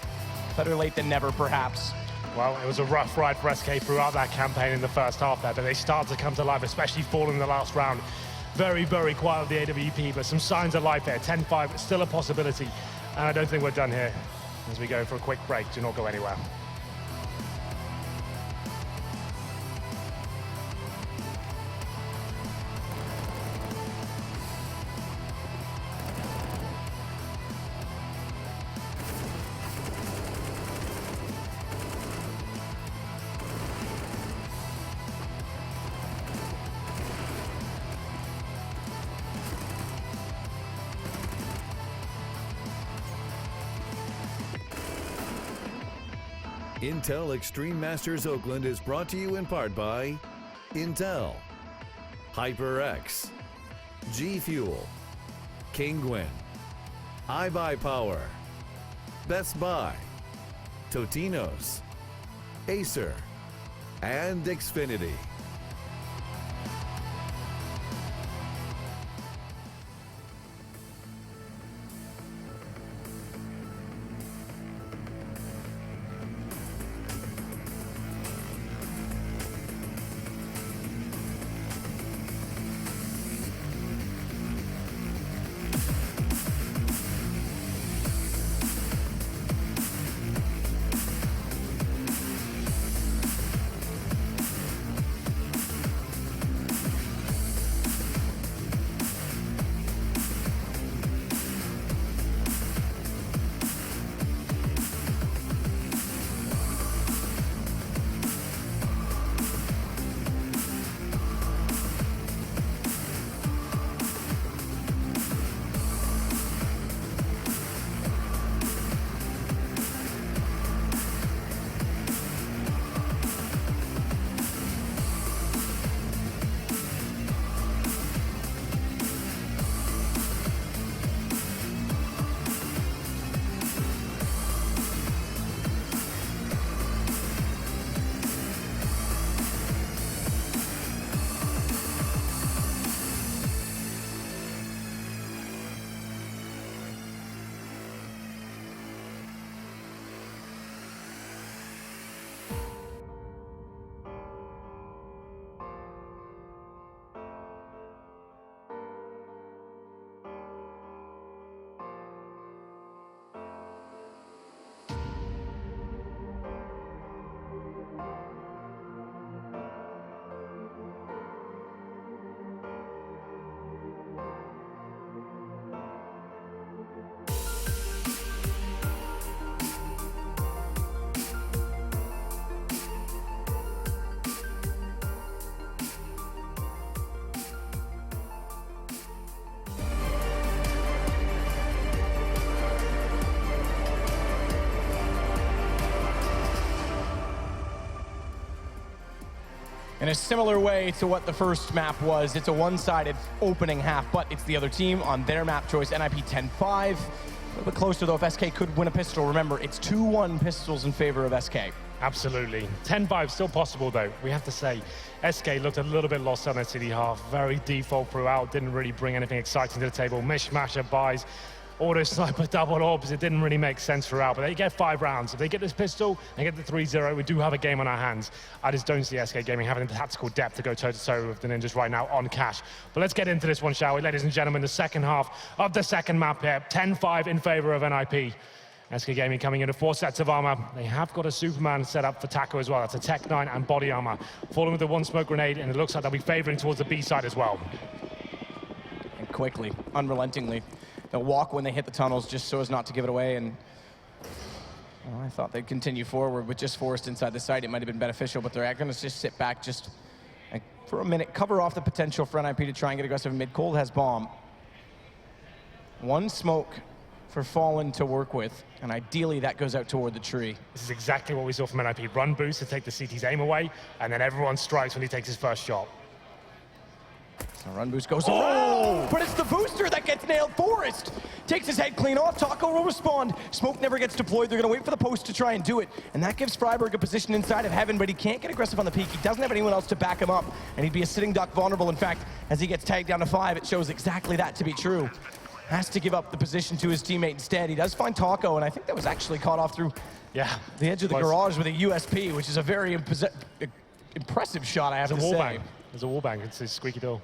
Better late than never, perhaps. Well, it was a rough ride for SK throughout that campaign in the first half there, but they start to come to life, especially Fallen in the last round. Very, very quiet with the AWP, but some signs of life there. 10-5, still a possibility. And I don't think we're done here as we go for a quick break. Do not go anywhere. Intel Extreme Masters Oakland is brought to you in part by Intel, HyperX, G Fuel, Kingwin, iBuyPower, Best Buy, Totino's, Acer, and Xfinity. In a similar way to what the first map was, it's a one-sided opening half, but it's the other team on their map choice, NiP 10-5. A little bit closer though if SK could win a pistol. Remember, it's 2-1 pistols in favor of SK. Absolutely. 10-5 still possible though. We have to say, SK looked a little bit lost on their city half. Very default throughout, didn't really bring anything exciting to the table. Mishmash of buys, auto sniper, double orbs. It didn't really make sense throughout, but they get 5 rounds. If they get this pistol and get the 3-0, we do have a game on our hands. I just don't see SK Gaming having the tactical depth to go toe-to-toe with the Ninjas right now on cash. But let's get into this one, shall we? Ladies and gentlemen, the second half of the second map here. 10-5 in favor of NiP. SK Gaming coming into 4 sets of armor. They have got a Superman set up for Taco as well. That's a Tech 9 and body armor. Falling with the 1 smoke grenade, and it looks like they'll be favoring towards the B side as well. And quickly, unrelentingly, they'll walk when they hit the tunnels just so as not to give it away. And well, I thought they'd continue forward with just Forrest inside the site. It might have been beneficial, but they're going to just sit back just like, for a minute, cover off the potential for NiP to try and get aggressive mid. Cold has bomb. 1 smoke for Fallen to work with, and ideally that goes out toward the tree. This is exactly what we saw from NiP. Run boost to take the CT's aim away, and then everyone strikes when he takes his first shot. So run boost goes around, but it's the booster that gets nailed. Forrest takes his head clean off. Taco will respond. Smoke never gets deployed. They're going to wait for the post to try and do it, and that gives Freiburg a position inside of heaven, but he can't get aggressive on the peak. He doesn't have anyone else to back him up, and he'd be a sitting duck vulnerable. In fact, as he gets tagged down to 5, it shows exactly that to be true. Has to give up the position to his teammate instead. He does find Taco, and I think that was actually caught off through the edge of the garage with a USP, which is a very impressive shot, I have to say. There's a wallbang. It's his squeaky door.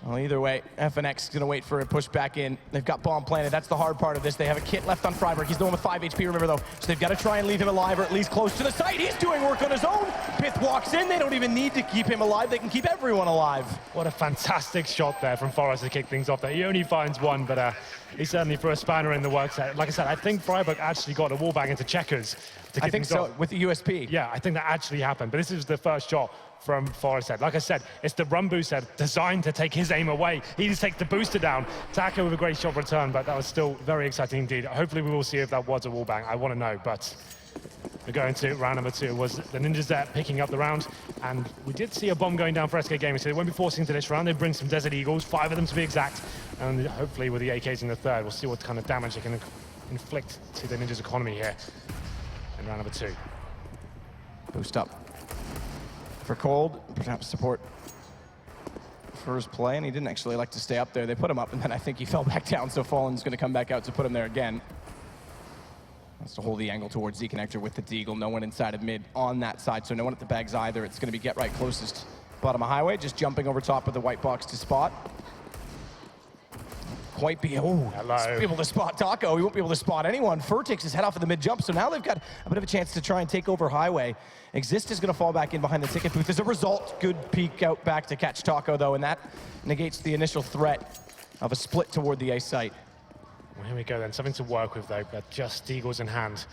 Well, either way, FNX is going to wait for a push back in. They've got bomb planted. That's the hard part of this. They have a kit left on Freiburg. He's the one with 5 HP, remember, though. So they've got to try and leave him alive, or at least close to the site. He's doing work on his own. Pith walks in. They don't even need to keep him alive. They can keep everyone alive. What a fantastic shot there from Forrest to kick things off there. He only finds 1, but he certainly threw a spanner in the works. Like I said, I think Freiburg actually got a wallbang into checkers to kick things off. With the USP. Yeah, I think that actually happened. But this is the first shot from Forrest head. Like I said, it's the run boost head designed to take his aim away. He just takes the booster down. Taco with a great shot return, but that was still very exciting indeed. Hopefully we will see if that was a wallbang. I want to know, but we're going to round number 2. Was the Ninjas there picking up the round, and we did see a bomb going down for SK Gaming, so they won't be forcing into this round. They bring some Desert Eagles, 5 of them to be exact, and hopefully with the AKs in the third, we'll see what kind of damage they can inflict to the Ninjas' economy here in round number 2. Boost up for Cold, perhaps support for his play, and he didn't actually like to stay up there. They put him up, and then I think he fell back down, so Fallen's going to come back out to put him there again. Wants to hold the angle towards Z Connector with the Deagle. No one inside of mid on that side, so no one at the bags either. It's going to be get right closest bottom of highway, just jumping over top of the white box to spot. Quite be able to spot Taco. He won't be able to spot anyone. Fur takes his head off of the mid jump, so now they've got a bit of a chance to try and take over highway. Exist is going to fall back in behind the ticket booth. As a result, good peek out back to catch Taco though, and that negates the initial threat of a split toward the A site. Well, here we go then, something to work with though, but just Eagles in hand.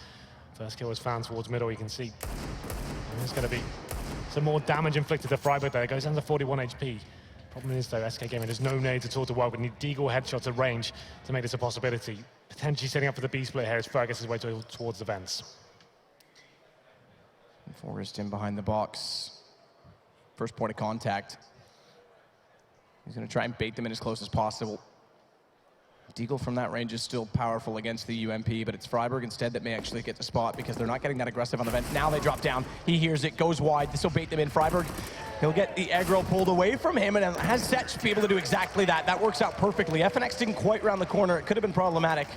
First kill was found towards middle, you can see. And there's going to be some more damage inflicted to Freiburg there. It goes down to 41 HP. Problem is though, SK Gaming, there's no nades at all to work with. We need Deagle headshots at range to make this a possibility. Potentially setting up for the B split here as Fergus is way towards the vents. Forrest in behind the box. First point of contact. He's going to try and bait them in as close as possible. Deagle from that range is still powerful against the UMP, but it's Freiburg instead that may actually get the spot because they're not getting that aggressive on the vent. Now they drop down. He hears it, goes wide. This will bait them in. Freiburg, he'll get the aggro pulled away from him and has Setch to be able to do exactly that. That works out perfectly. FNX didn't quite round the corner. It could have been problematic,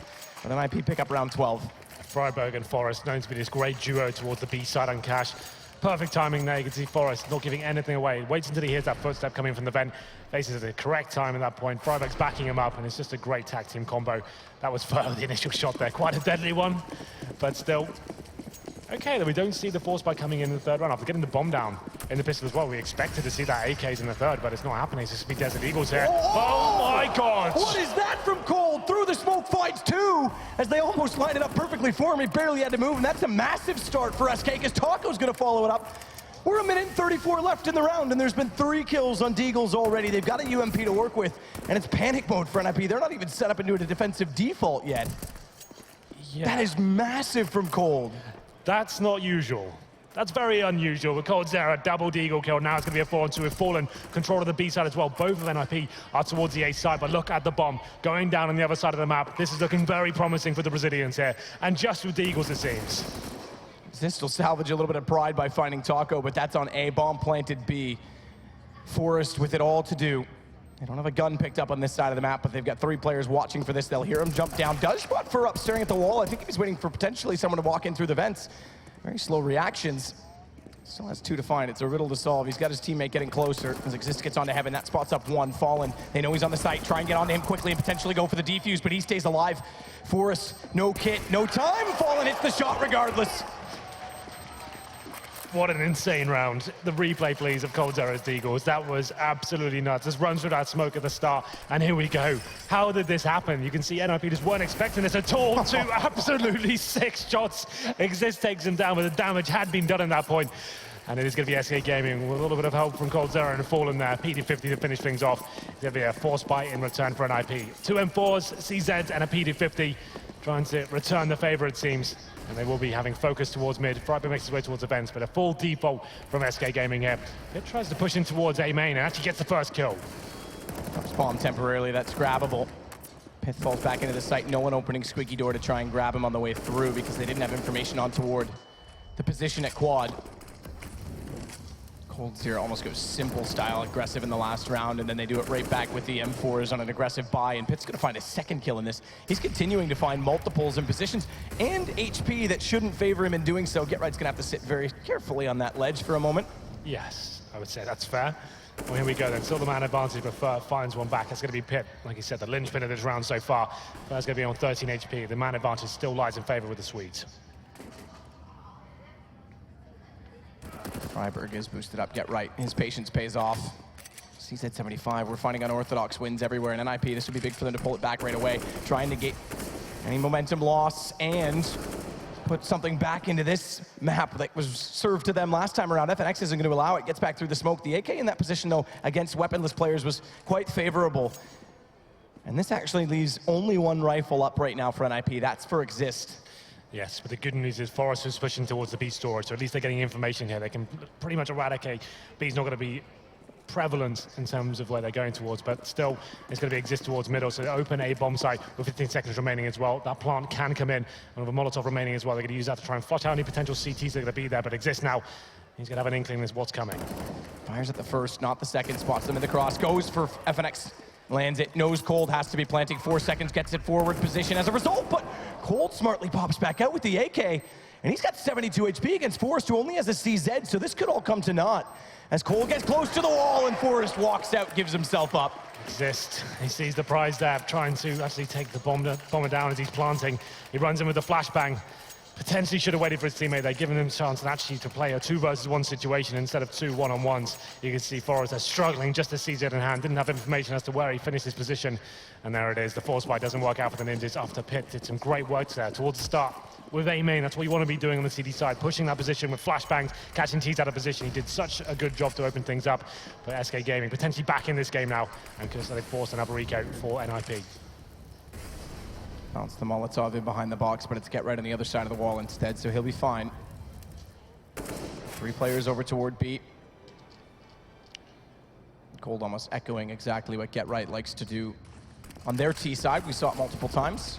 but then NiP pick up round 12. Freiburg and Forrest known to be this great duo towards the B side on cash. Perfect timing there. You can see Forrest not giving anything away. Waits until he hears that footstep coming from the vent. Faces at the correct time at that point. Freiburg's backing him up, and it's just a great tag team combo. That was Fur, the initial shot there. Quite a deadly one, but still. Okay, then we don't see the force by coming in the third round. After getting the bomb down in the pistol as well, we expected to see that AKs in the third, but it's not happening. It's just be Desert Eagles here. Oh my God! What is that from Cold? Through the smoke finds 2, as they almost lined it up perfectly for him. He barely had to move, and that's a massive start for SK, because Taco's going to follow it up. We're 1 minute and 34 left in the round, and there's been 3 kills on Deagles already. They've got a UMP to work with, and it's panic mode for NiP. They're not even set up into a defensive default yet. Yeah. That is massive from Cold. That's not usual. That's very unusual. With coldzera, double deagle kill. Now it's going to be a 4-on-2 with Fallen. Control of the B side as well. Both of NiP are towards the A side, but look at the bomb going down on the other side of the map. This is looking very promising for the Brazilians here. And just with the Eagles, it seems. This will salvage a little bit of pride by finding Taco, but that's on A. Bomb planted B. Forest with it all to do. They don't have a gun picked up on this side of the map, but they've got 3 players watching for this. They'll hear him jump down. Does spot for up, staring at the wall. I think he was waiting for potentially someone to walk in through the vents. Very slow reactions. Still has 2 to find. It's a riddle to solve. He's got his teammate getting closer. As Exist gets onto Heaven, that spots up 1. Fallen. They know he's on the site. Try and get onto him quickly and potentially go for the defuse, but he stays alive. Forrest, no kit, no time. Fallen hits the shot regardless. What an insane round. The replay, please, of coldzera's Deagles. That was absolutely nuts. Just runs through that smoke at the start, and here we go. How did this happen? You can see NiP just weren't expecting this at all. 2 absolutely 6 shots. Exist takes him down, but the damage had been done at that point. And it is going to be SK Gaming with a little bit of help from coldzera and Fallen there. PD50 to finish things off. It's going to be a force bite in return for NiP. 2 M4s, CZs, and a PD50. Trying to return the favor, it seems. And they will be having focus towards mid. Friberg makes his way towards events, but a full default from SK Gaming here. It tries to push in towards A main and actually gets the first kill. Drops bomb temporarily, that's grabbable. Pith falls back into the site. No one opening squeaky door to try and grab him on the way through because they didn't have information on toward the position at quad. coldzera almost goes simple style aggressive in the last round, and then they do it right back with the M4s on an aggressive buy, and Pitt's gonna find a second kill in this. He's continuing to find multiples and positions and HP that shouldn't favor him in doing so. GetRight's gonna have to sit very carefully on that ledge for a moment. Yes, I would say that's fair. Well, here we go then. Still the man advantage, but finds one back. That's going to be Pitt. Like you said, the linchpin of this round so far. That's going to be on 13 HP. The man advantage still lies in favor with the Swedes. Friberg is boosted up, GetRight. His patience pays off. CZ 75, we're finding unorthodox wins everywhere in NiP. This would be big for them to pull it back right away. Trying to get any momentum loss and put something back into this map that was served to them last time around. FNX isn't going to allow it. Gets back through the smoke. The AK in that position, though, against weaponless players was quite favorable. And this actually leaves only 1 rifle up right now for NiP. That's for Exist. Yes, but the good news is Forrest is pushing towards the B storage, so at least they're getting information here. They can pretty much eradicate. B's not going to be prevalent in terms of where they're going towards, but still it's going to be Exist towards middle, so open a bomb site with 15 seconds remaining as well. That plant can come in, and with a Molotov remaining as well, they're going to use that to try and flush out any potential CTs that are going to be there, but Exist now, he's going to have an inkling as what's coming. Fires at the first, not the second, spots them in the cross, goes for FNX, lands it, knows Cold has to be planting, 4 seconds, gets it forward position as a result, but Cold smartly pops back out with the AK, and he's got 72 HP against Forrest, who only has a CZ, so this could all come to naught. As Cole gets close to the wall and Forrest walks out, gives himself up. Exist, he sees the prize there, trying to actually take the bomber down as he's planting. He runs in with the flashbang. Potentially should have waited for his teammate. They've given him a chance actually to play a 2 versus 1 situation instead of 2 one-on-ones. You can see Forrest is struggling just to CZ in hand. Didn't have information as to where he finished his position. And there it is. The force fight doesn't work out for the Ninjas after Pitt did some great work there towards the start. With A main, that's what you want to be doing on the CD side, pushing that position with flashbangs, catching T's out of position. He did such a good job to open things up. But SK Gaming potentially back in this game now, and because they forced another recount for NiP. Bounce the Molotov in behind the box, but it's GetRight on the other side of the wall instead, so he'll be fine. 3 players over toward B. Cold almost echoing exactly what GetRight likes to do on their T side. We saw it multiple times.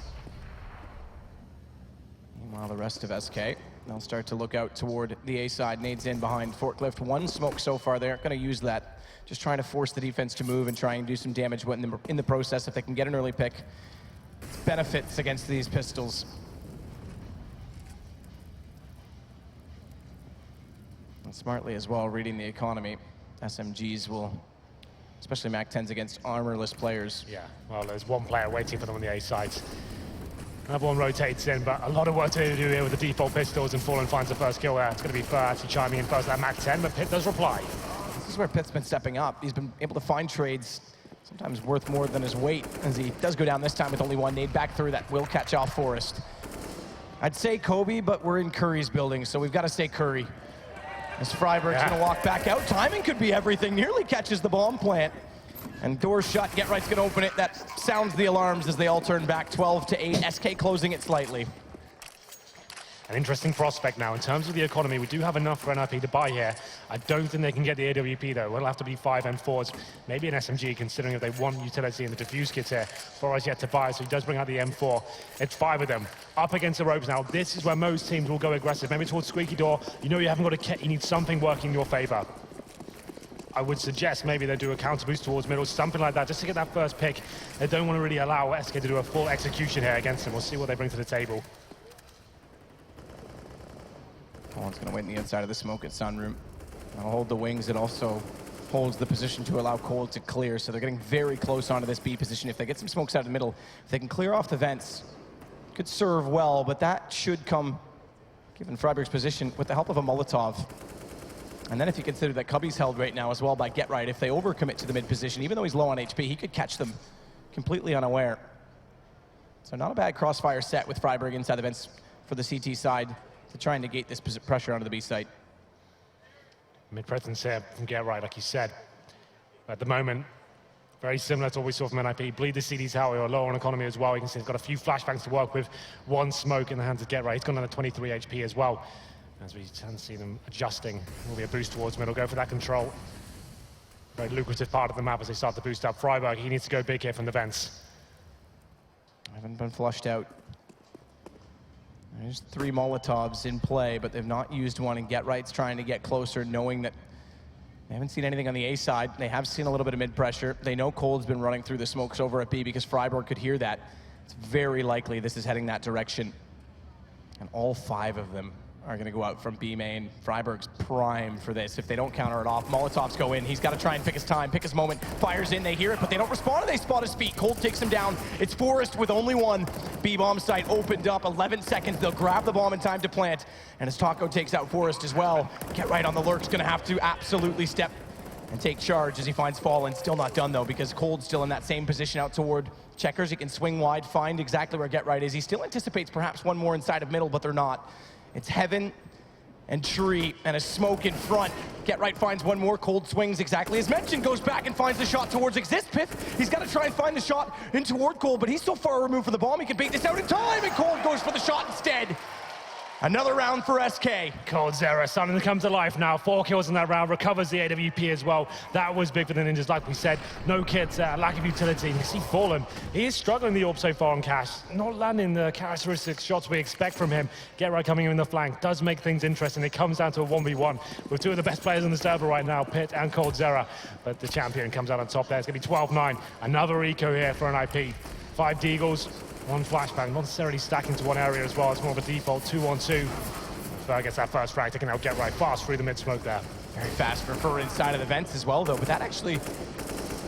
Meanwhile, the rest of SK, they'll start to look out toward the A side. Nades in behind Forklift. 1 smoke so far. They aren't going to use that. Just trying to force the defense to move and try and do some damage in the process. If they can get an early pick, it's benefits against these pistols. And smartly as well, reading the economy. SMGs will, especially MAC-10s against armorless players. Yeah, well, there's 1 player waiting for them on the A side. Another one rotates in, but a lot of work to do here with the default pistols, and Fallen finds the first kill there. It's going to be Fur actually chiming in first that MAC-10, but Pitt does reply. This is where Pitt's been stepping up. He's been able to find trades, sometimes worth more than his weight, as he does go down this time with only 1 nade back through that will catch off Forrest. I'd say Kobe, but we're in Curry's building, so we've got to say Curry. As Friberg's going to walk back out. Timing could be everything. Nearly catches the bomb plant. And door shut, GetRight's going to open it. That sounds the alarms as they all turn back. 12 to 8, SK closing it slightly. An interesting prospect now. In terms of the economy, we do have enough for NiP to buy here. I don't think they can get the AWP though. It'll have to be 5 M4s, maybe an SMG, considering if they want utility in the defuse kits here. Flores yet to buy, so he does bring out the M4. It's 5 of them up against the ropes now. This is where most teams will go aggressive. Maybe towards Squeaky Door. You know you haven't got a kit. You need something working in your favor. I would suggest maybe they do a counter boost towards middle, something like that, just to get that first pick. They don't want to really allow SK to do a full execution here against them. We'll see what they bring to the table. Colin's going to wait on the inside of the smoke at Sunroom. I'll hold the wings. It also holds the position to allow Cold to clear, so they're getting very close onto this B position. If they get some smokes out of the middle, if they can clear off the vents, could serve well, but that should come, given Freiburg's position, with the help of a Molotov. And then if you consider that Cubby's held right now as well by Get Right, if they overcommit to the mid position, even though he's low on HP, he could catch them completely unaware. So not a bad crossfire set with Freiburg inside the vents for the CT side to try and negate this pressure onto the B site. Mid-presence here from Get Right, like you said. At the moment, very similar to what we saw from NiP. Bleed the CD tower, or low on economy as well. You can see he's got a few flashbangs to work with. One smoke in the hands of Get Right. He's gone down to 23 HP as well. As we can see them adjusting, will be a boost towards middle. Go for that control. Very lucrative part of the map as they start to boost up. Freiburg, he needs to go big here from the vents. Haven't been flushed out. There's 3 Molotovs in play, but they've not used one, and Get Right's trying to get closer, knowing that they haven't seen anything on the A side. They have seen a little bit of mid-pressure. They know Cold's been running through the smokes over at B because Freiburg could hear that. It's very likely this is heading that direction. And all 5 of them are going to go out from B main. Freiburg's prime for this. If they don't counter it off, Molotovs go in. He's got to try and pick his time, pick his moment. Fires in, they hear it, but they don't respond, and they spot his feet. Cold takes him down. It's Forrest with only 1. B-bomb site opened up, 11 seconds. They'll grab the bomb in time to plant. And as Taco takes out Forrest as well, Get Right on the lurk's going to have to absolutely step and take charge as he finds Fallen. Still not done though, because Cold's still in that same position out toward Checkers. He can swing wide, find exactly where Get Right is. He still anticipates perhaps one more inside of middle, but they're not. It's Heaven and Tree and a smoke in front. Get Right finds one more. Cold swings exactly as mentioned, goes back and finds the shot towards Exist. Pith, he's got to try and find the shot in toward Cold, but he's so far removed from the bomb, he can bait this out in time, and Cold goes for the shot instead. Another round for SK. coldzera starting to come to life now. 4 kills in that round, recovers the AWP as well. That was big for the Ninjas, like we said. No kits, lack of utility. You see Fallen, he is struggling the AWP so far on Cash. Not landing the characteristic shots we expect from him. Get Right coming in the flank does make things interesting. It comes down to a 1v1 with 2 of the best players on the server right now, Pit and coldzera. But the champion comes out on top there. It's going to be 12-9. Another eco here for NiP. 5 Deagles. 1 flashbang, not necessarily stacking to one area as well. It's more of a default 2-on-2. Fur gets that first frag, taking out Get Right fast through the mid-smoke there. Very fast for Fur inside of the vents as well, though, but that actually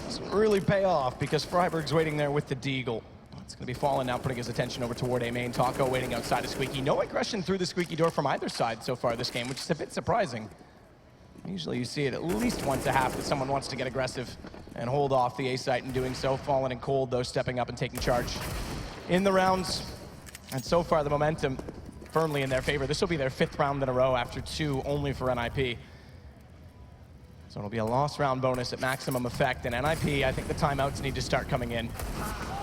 doesn't really pay off because Freiburg's waiting there with the Deagle. It's going to be Fallen now, putting his attention over toward A main. Taco waiting outside of Squeaky. No aggression through the Squeaky door from either side so far this game, which is a bit surprising. Usually you see it at least once a half that someone wants to get aggressive and hold off the A site in doing so. Fallen and Cold, though, stepping up and taking charge in the rounds, and so far the momentum firmly in their favor. This will be their 5th round in a row after 2 only for NiP. So it'll be a loss round bonus at maximum effect, and NiP, I think the timeouts need to start coming in.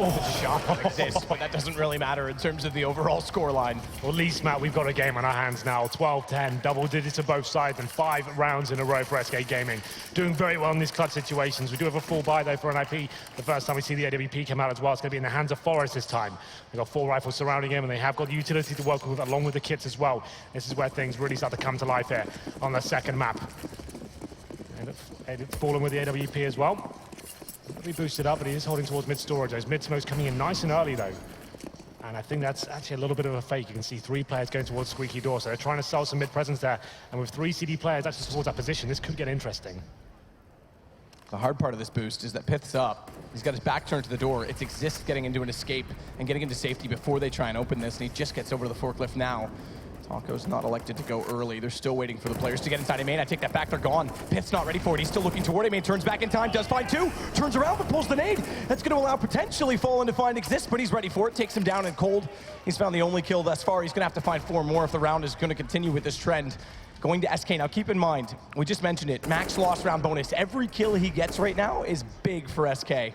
Oh, the shot exists, but that doesn't really matter in terms of the overall scoreline. Well, at least, Matt, we've got a game on our hands now. 12-10, double digits to both sides, and 5 rounds in a row for SK Gaming. Doing very well in these clutch situations. We do have a full buy, though, for NiP. The first time we see the AWP come out as well, it's going to be in the hands of Forrest this time. They've got 4 rifles surrounding him, and they have got the utility to work with, along with the kits as well. This is where things really start to come to life here on the second map. And it's Fallen with the AWP as well. Be boosted up, but he is holding towards mid-storage. Those mid-smokes coming in nice and early, though. And I think that's actually a little bit of a fake. You can see 3 players going towards Squeaky Door, so they're trying to sell some mid-presence there. And with 3 CD players actually towards that position, this could get interesting. The hard part of this boost is that Pith's up. He's got his back turned to the door. It's Exist getting into an escape and getting into safety before they try and open this, and he just gets over to the forklift now. Taco's not elected to go early. They're still waiting for the players to get inside A main. I take that back, they're gone. Pith's not ready for it. He's still looking toward A main, turns back in time, does find 2, turns around but pulls the nade. That's going to allow potentially Fallen to find Exist, but he's ready for it. Takes him down in Cold. He's found the only kill thus far. He's going to have to find 4 more if the round is going to continue with this trend. Going to SK. Now keep in mind, we just mentioned it, max loss round bonus. Every kill he gets right now is big for SK.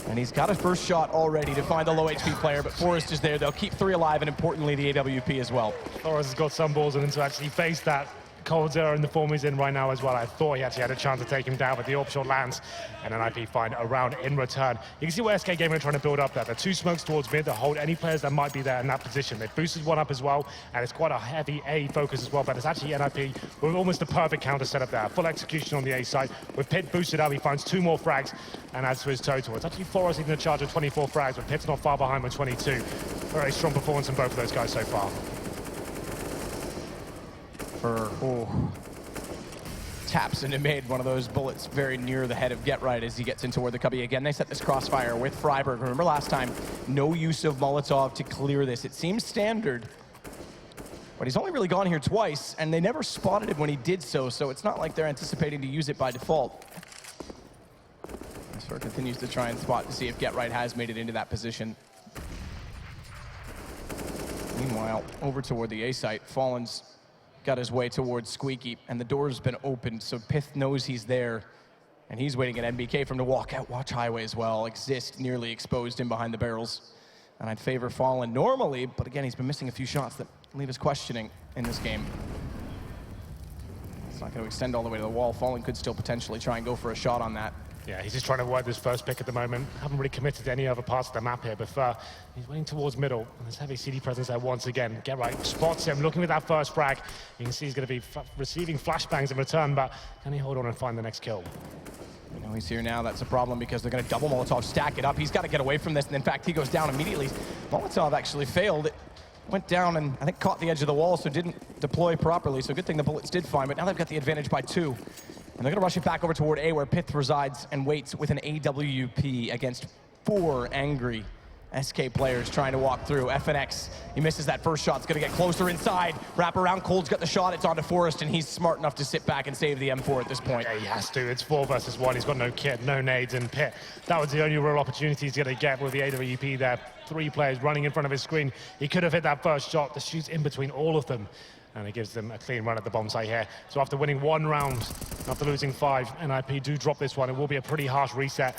And he's got a first shot already to find the low HP player, but Forrest is there. They'll keep 3 alive, and importantly, the AWP as well. Forrest has got some balls in him to actually face that cold zero in the form he's in right now as well. I thought he actually had a chance to take him down, but the AWP shot lands, and an NiP find a round in return. You can see what SK Gaming are trying to build up there. The 2 smokes towards mid to hold any players that might be there in that position. They've boosted one up as well, and it's quite a heavy A focus as well, but it's actually NiP with almost the perfect counter setup there. Full execution on the A side. With Pitt boosted up, he finds 2 more frags and adds to his total. It's actually Forrest leading the charge of 24 frags, but Pitt's not far behind with 22. Very strong performance from both of those guys so far. Taps into mid, one of those bullets very near the head of Get Right as he gets in toward the cubby. Again, they set this crossfire with Freiberg. Remember last time, no use of Molotov to clear this. It seems standard, but he's only really gone here twice, and they never spotted him when he did so it's not like they're anticipating to use it by default. Sort continues to try and spot to see if Get Right has made it into that position. Meanwhile, over toward the A site, Fallen's got his way towards Squeaky, and the door's been opened, so Pith knows he's there, and he's waiting at MBK for him to walk out. Watch Highway as well. Exist nearly exposed him behind the barrels, and I'd favor Fallen normally, but again, he's been missing a few shots that leave us questioning in this game. It's not going to extend all the way to the wall. Fallen could still potentially try and go for a shot on that. Yeah, he's just trying to work this first pick at the moment. Haven't really committed to any other parts of the map here, but he's waiting towards middle. And there's heavy CD presence there once again. Get Right spots him, looking with that first frag. You can see he's going to be receiving flashbangs in return, but can he hold on and find the next kill? You know, he's here now. That's a problem because they're going to double Molotov, stack it up. He's got to get away from this, and in fact, he goes down immediately. Molotov actually failed. It went down and I think caught the edge of the wall, so didn't deploy properly. So good thing the bullets did find, but now they've got the advantage by 2. And they're going to rush it back over toward A, where Pith resides and waits with an AWP against 4 angry SK players trying to walk through. FNX, he misses that first shot. It's going to get closer inside. Wrap around, Cold's got the shot. It's onto Forrest, and he's smart enough to sit back and save the M4 at this point. Yeah, he has to. It's 4 versus 1. He's got no kit, no nades in Pit. That was the only real opportunity he's going to get with the AWP there. 3 players running in front of his screen. He could have hit that first shot. The shoot's in between all of them, and it gives them a clean run at the bomb site here. So after winning 1 round, after losing 5, NiP do drop this one. It will be a pretty harsh reset.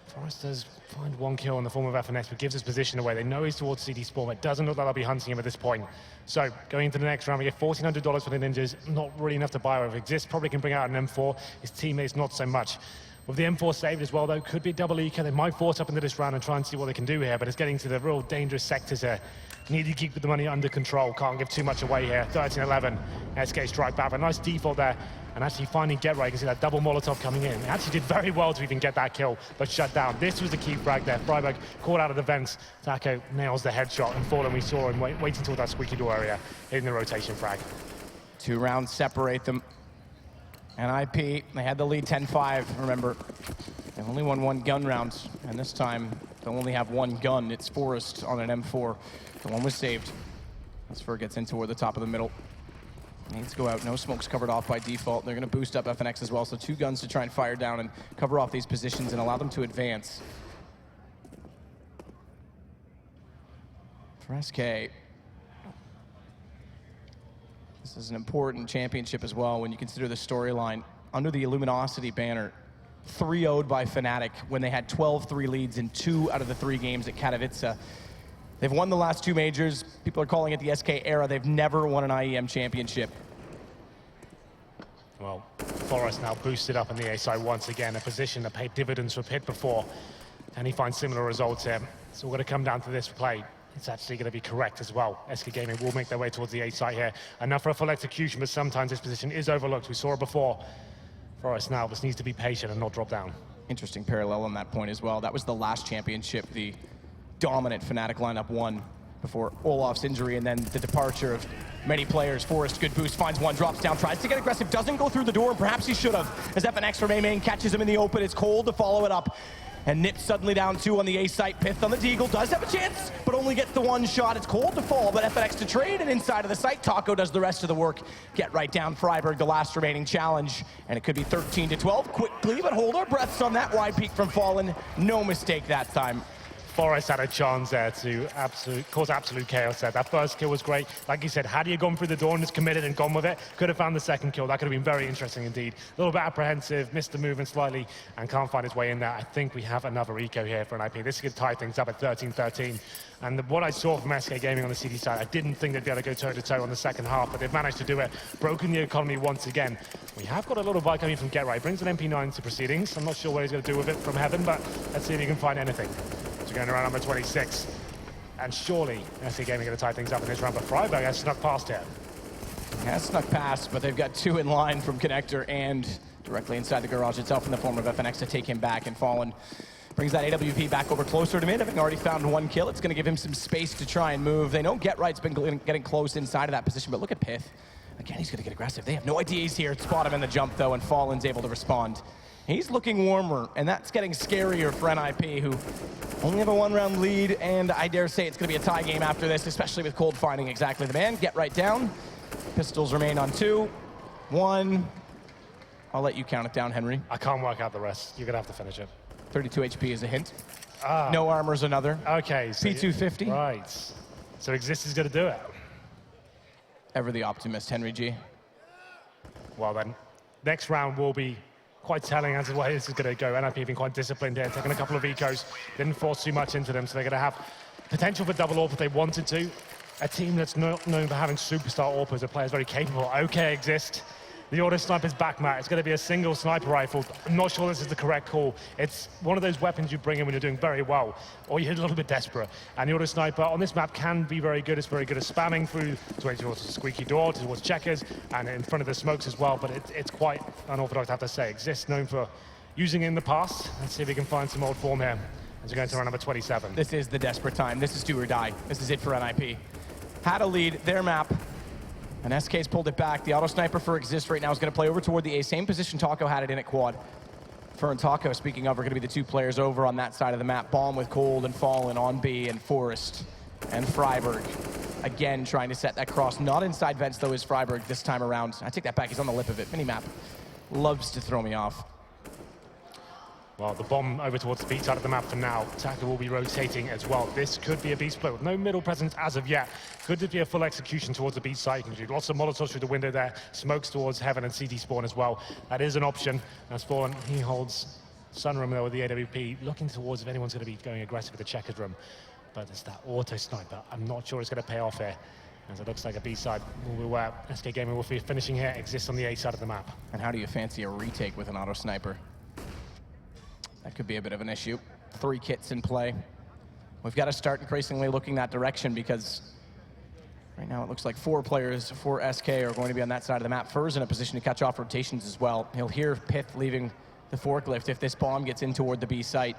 Forrest does find 1 kill in the form of FNX, but gives his position away. They know he's towards CD spawn. It doesn't look like they'll be hunting him at this point. So going into the next round, we get $1,400 for the Ninjas. Not really enough to buy with. Exist probably can bring out an M4. His teammates not so much. With the M4 saved as well, though, could be double eco. They might force up into this round and try and see what they can do here, but it's getting to the real dangerous sectors here. Need to keep the money under control. Can't give too much away here. 13-11. SK strike back. A nice default there. And actually finding Get Right. You can see that double Molotov coming in. He actually did very well to even get that kill, but shut down. This was the key frag there. Freiberg caught out of the vents. Taco nails the headshot, and Fallen we saw him waiting toward that squeaky door area in the rotation frag. 2 rounds separate them. NiP, they had the lead 10-5, remember. They only won 1 gun round, and this time they'll only have 1 gun. It's Forrest on an M4. The one was saved. As Fur gets in toward the top of the middle. Needs to go out. No smoke's covered off by default. They're going to boost up FNX as well, so 2 guns to try and fire down and cover off these positions and allow them to advance. For SK, this is an important championship as well when you consider the storyline. Under the Illuminosity banner, 3-0'd by Fnatic when they had 12-3 leads in 2 out of the 3 games at Katowice. They've won the last 2 majors. People are calling it the SK era. They've never won an IEM championship. Well, Forrest now boosted up on the A side once again, a position that paid dividends for Pit before. And he finds similar results here. So we're going to come down to this play. It's actually going to be correct as well. SK Gaming will make their way towards the A site here. Enough for a full execution, but sometimes this position is overlooked. We saw it before. Forrest now just needs to be patient and not drop down. Interesting parallel on that point as well. That was the last championship the dominant Fnatic lineup won before Olaf's injury and then the departure of many players. Forrest, good boost, finds 1, drops down, tries to get aggressive, doesn't go through the door, and perhaps he should have. As FNX from A-Main catches him in the open, it's Cold to follow it up. And NiP suddenly down 2 on the A site. Pith on the Deagle does have a chance, but only gets the 1 shot. It's Cold to fall, but FNX to trade, and inside of the site, Taco does the rest of the work. Get Right down Freiberg, the last remaining challenge, and it could be 13-12 quickly, but hold our breaths on that wide peak from Fallen. No mistake that time. Forrest had a chance there to cause absolute chaos there. That first kill was great. Like you said, had he gone through the door and just committed and gone with it, could have found the second kill. That could have been very interesting indeed. A little bit apprehensive, missed the movement slightly, and can't find his way in there. I think we have another eco here for NiP. This could tie things up at 13-13. And what I saw from SK Gaming on the CT side, I didn't think they'd be able to go toe-to-toe on the second half, but they've managed to do it, broken the economy once again. We have got a little bite coming from Get Right. Brings an MP9 to proceedings. I'm not sure what he's going to do with it from heaven, but let's see if he can find anything. So going around number 26. And surely SK Gaming are going to tie things up in this round, but Freiburg has snuck past here. Yeah, snuck past, but they've got two in line from Connector and directly inside the garage itself in the form of FNX to take him back, and Fallen brings that AWP back over closer to mid, having already found one kill. It's going to give him some space to try and move. They know Get Right's been getting close inside of that position, but look at Pith. Again, he's going to get aggressive. They have no idea he's here. Spot him in the jump, though, and Fallen's able to respond. He's looking warmer, and that's getting scarier for NiP, who only have a one-round lead, and I dare say it's going to be a tie game after this, especially with Cold finding exactly the man. Get Right down. Pistols remain on 2, 1. I'll let you count it down, Henry. I can't work out the rest. You're going to have to finish it. 32 HP is a hint. No armor's another. Okay. So P250. Right. So Exist is going to do it. Ever the optimist, Henry G. Well then, next round will be quite telling as to where this is going to go. NiP have been quite disciplined here, taking a couple of ecos, didn't force too much into them, so they're going to have potential for double AWP if they wanted to. A team that's not known for having superstar AWPers, a player's very capable. Okay, Exist. The auto sniper's back, Matt. It's going to be a single sniper rifle. I'm not sure this is the correct call. It's one of those weapons you bring in when you're doing very well, or you're a little bit desperate. And the auto sniper on this map can be very good. It's very good at spamming through towards the squeaky door, towards checkers, and in front of the smokes as well. But it's quite unorthodox, I have to say. Exist known for using it in the past. Let's see if we can find some old form here as we go into round number 27. This is the desperate time. This is do or die. This is it for NiP. Had a lead, their map. And SK's pulled it back. The auto sniper for Exist right now is going to play over toward the A. Same position Taco had it in at quad. Fer and Taco, speaking of, are going to be the two players over on that side of the map. Bomb with Cold and Fallen on B, and Forrest and Freiburg. Again, trying to set that cross. Not inside vents, though, is Freiburg this time around. I take that back. He's on the lip of it. Minimap loves to throw me off. Well, the bomb over towards the B side of the map for now. Taco will be rotating as well. This could be a B split with no middle presence as of yet. Could this be a full execution towards the B side? You can do lots of Molotovs through the window there. Smokes towards Heaven and CT spawn as well. That is an option. As Fallen, he holds Sunroom there with the AWP, looking towards if anyone's going to be going aggressive with the checkered room. But it's that auto sniper. I'm not sure it's going to pay off here, as it looks like a B side will be where SK Gaming will be finishing here. Exists on the A side of the map. And how do you fancy a retake with an auto sniper? That could be a bit of an issue. 3 kits in play. We've got to start increasingly looking that direction, because right now it looks like 4 players for SK are going to be on that side of the map. Fur's in a position to catch off rotations as well. He'll hear Pith leaving the forklift if this bomb gets in toward the B site.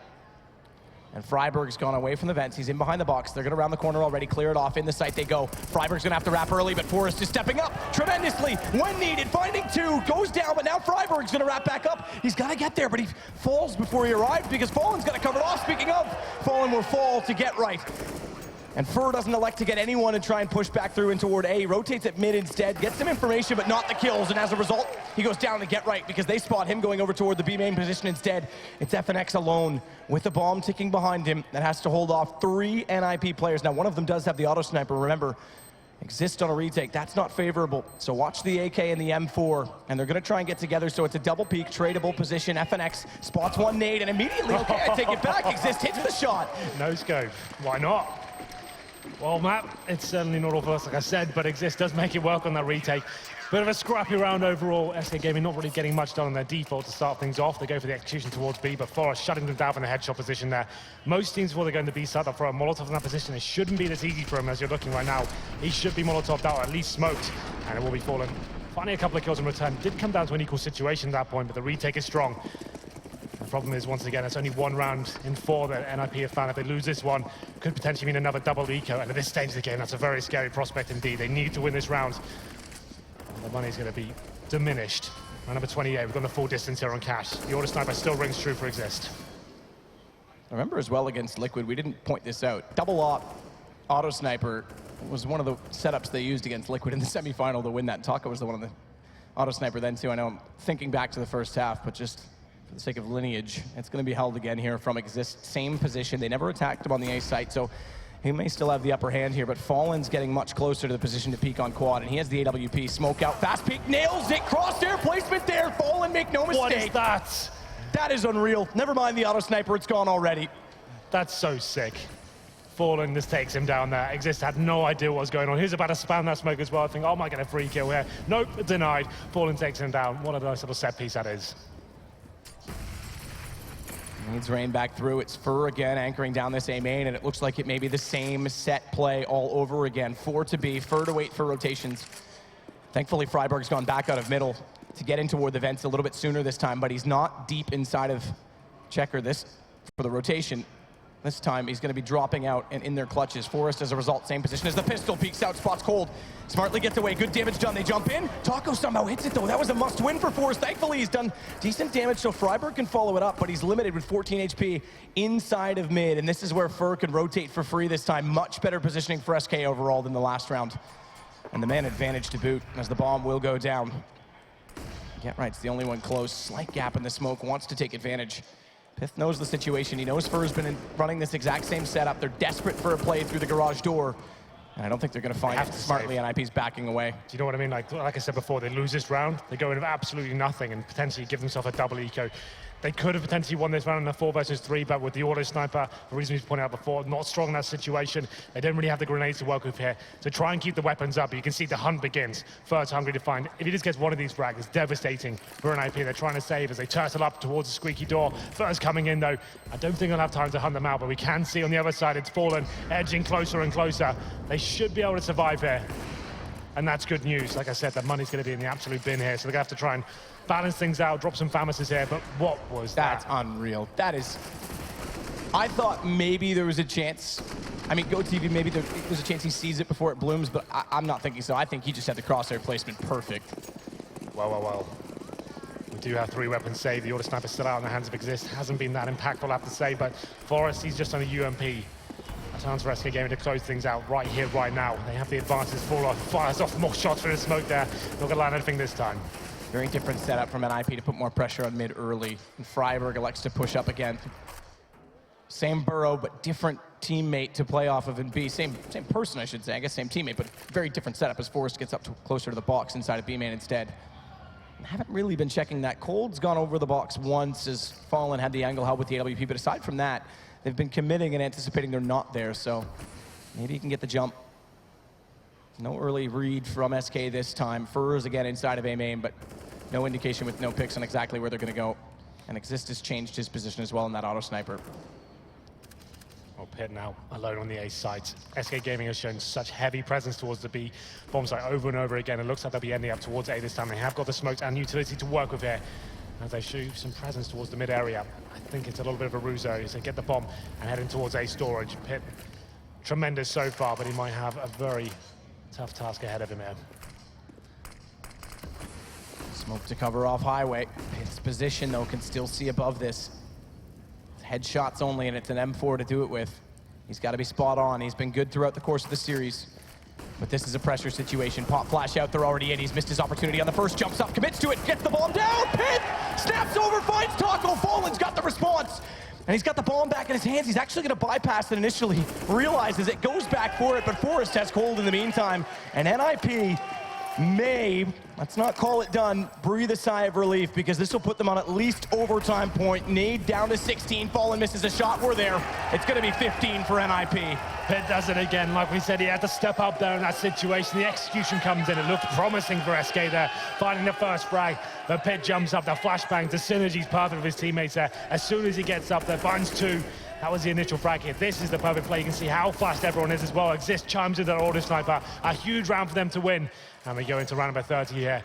And Freiburg's gone away from the vents. He's in behind the box. They're going to round the corner already, clear it off. In the site they go. Freiburg's going to have to wrap early, but Forrest is stepping up tremendously when needed. Finding 2, goes down, but now Freiburg's going to wrap back up. He's got to get there, but he falls before he arrives because Fallen's got to cover it off. Speaking of, Fallen will fall to Get Right. And Fer doesn't elect to get anyone and try and push back through and toward A. Rotates at mid instead, gets some information, but not the kills. And as a result, he goes down to Get Right because they spot him going over toward the B main position instead. It's FNX alone with the bomb ticking behind him that has to hold off 3 NiP players. Now, one of them does have the auto sniper. Remember, Exist on a retake. That's not favorable. So watch the AK and the M4, and they're going to try and get together. So it's a double peek, tradable position. FNX spots one nade, and immediately, okay, I take it back. Exist hits the shot. No scope. Why not? Well, Matt, it's certainly not all for us, like I said, but Exist does make it work on that retake. Bit of a scrappy round overall. SK Gaming not really getting much done on their default to start things off. They go for the execution towards B, but Forrest shutting them down from the headshot position there. Most teams, before they go into B side, they'll throw a Molotov in that position. It shouldn't be this easy for him as you're looking right now. He should be Molotoved out, or at least smoked, and it will be Fallen. Finding a couple of kills in return. Did come down to an equal situation at that point, but the retake is strong. The problem is, once again, it's only 1 round in 4 that NiP have found. If they lose this one, could potentially mean another double eco. And at this stage of the game, that's a very scary prospect indeed. They need to win this round. And the money's going to be diminished. Round number 28, we've gone the full distance here on cash. The auto sniper still rings true for Exist. Remember as well against Liquid, we didn't point this out. Double auto sniper was one of the setups they used against Liquid in the semifinal to win that. Taco was the one of the auto sniper then too. I know I'm thinking back to the first half, but just for the sake of lineage, it's going to be held again here from Exist. Same position. They never attacked him on the A site, so he may still have the upper hand here, but Fallen's getting much closer to the position to peek on quad, and he has the AWP. Smoke out, fast peek, nails it, crosshair placement there. Fallen, make no mistake. What is that? That is unreal. Never mind the auto sniper, it's gone already. That's so sick. Fallen just takes him down there. Exist had no idea what was going on. He was about to spam that smoke as well. I think, oh, am I get a free kill here? Nope, denied. Fallen takes him down. What a nice little set piece that is. Needs rain back through. It's Fur again anchoring down this A main, and it looks like it may be the same set play all over again. 4 to B, Fur to wait for rotations. Thankfully, Freiburg's gone back out of middle to get in toward the vents a little bit sooner this time, but he's not deep inside of Checker this for the rotation. This time, he's going to be dropping out and in their clutches. Forrest, as a result, same position as the pistol. Peeks out, spots cold. Smartly gets away. Good damage done. They jump in. Taco somehow hits it, though. That was a must-win for Forrest. Thankfully, he's done decent damage, so Freiburg can follow it up, but he's limited with 14 HP inside of mid, and this is where Fur can rotate for free this time. Much better positioning for SK overall than the last round. And the man advantage to boot, as the bomb will go down. Get right's the only one close. Slight gap in the smoke. Wants to take advantage. Pith knows the situation. He knows Fur's been running this exact same setup. They're desperate for a play through the garage door. And I don't think they're going to find it smartly, and NiP's backing away. Do you know what I mean? Like I said before, they lose this round, they go in with absolutely nothing and potentially give themselves a double eco. They could have potentially won this round in a 4 versus 3, but with the auto sniper, the reason we've pointed out before, not strong in that situation. They don't really have the grenades to work with here. So try and keep the weapons up. You can see the hunt begins. Fur's hungry to find. If he just gets one of these frags, it's devastating for NiP. They're trying to save as they turtle up towards the squeaky door. Fur's coming in, though. I don't think they'll have time to hunt them out, but we can see on the other side, it's Fallen, edging closer and closer. They should be able to survive here. And that's good news. Like I said, the money's going to be in the absolute bin here, so they're going to have to try and balance things out, drop some Famises here, but what was that? That's unreal. That is... I thought maybe there was a chance. I mean, GoTV, maybe there's a chance he sees it before it blooms, but I'm not thinking so. I think he just had the crosshair placement perfect. Well. We do have 3 weapons saved. The auto sniper's still out in the hands of Exist. Hasn't been that impactful, I have to say, but Forrest, he's just on a UMP. A chance for SK Gaming to close things out right here, right now. They have the advances. Fall fires off more shots for the smoke there. Not going to land anything this time. Very different setup from NiP to put more pressure on mid early. And Freiburg elects to push up again. Same burrow, but different teammate to play off of in B. Same person, I should say. I guess same teammate, but very different setup as Forrest gets up closer to the box inside of B-main instead. Haven't really been checking that. Cold's gone over the box once as Fallen had the angle held with the AWP, but aside from that, they've been committing and anticipating they're not there, so maybe he can get the jump. No early read from SK this time. Fur's again inside of A main, but no indication with no picks on exactly where they're going to go. And Exist has changed his position as well in that auto sniper. Well, Pitt now alone on the A site. SK Gaming has shown such heavy presence towards the B bomb site over and over again. It looks like they'll be ending up towards A this time. They have got the smokes and utility to work with here as they show some presence towards the mid area. I think it's a little bit of a ruse though, as they get the bomb and heading towards A storage. Pitt, tremendous so far, but he might have a very tough task ahead of him here. Smoke to cover off highway. Pitt's position, though, can still see above this. Headshots only, and it's an M4 to do it with. He's got to be spot on. He's been good throughout the course of the series. But this is a pressure situation. Pop flash out, they're already in. He's missed his opportunity on the first, jumps up, commits to it, gets the bomb down. Pitt snaps over, finds Taco. Fallen's got the response. And he's got the bomb back in his hands. He's actually going to bypass it initially, realizes it, goes back for it, but Forrest has Cold in the meantime. And NiP may, let's not call it done, breathe a sigh of relief because this will put them on at least overtime point. Nade down to 16, Fallen misses a shot. We're there. It's going to be 15 for NiP. Pitt does it again. Like we said, he had to step up there in that situation. The execution comes in. It looked promising for SK there, finding the first frag. But Pitt jumps up, the flashbang, the synergy's perfect with his teammates there. As soon as he gets up there, finds 2. That was the initial frag hit. This is the perfect play. You can see how fast everyone is as well. Exist chimes into their auto sniper. A huge round for them to win. And we go into round number 30 here.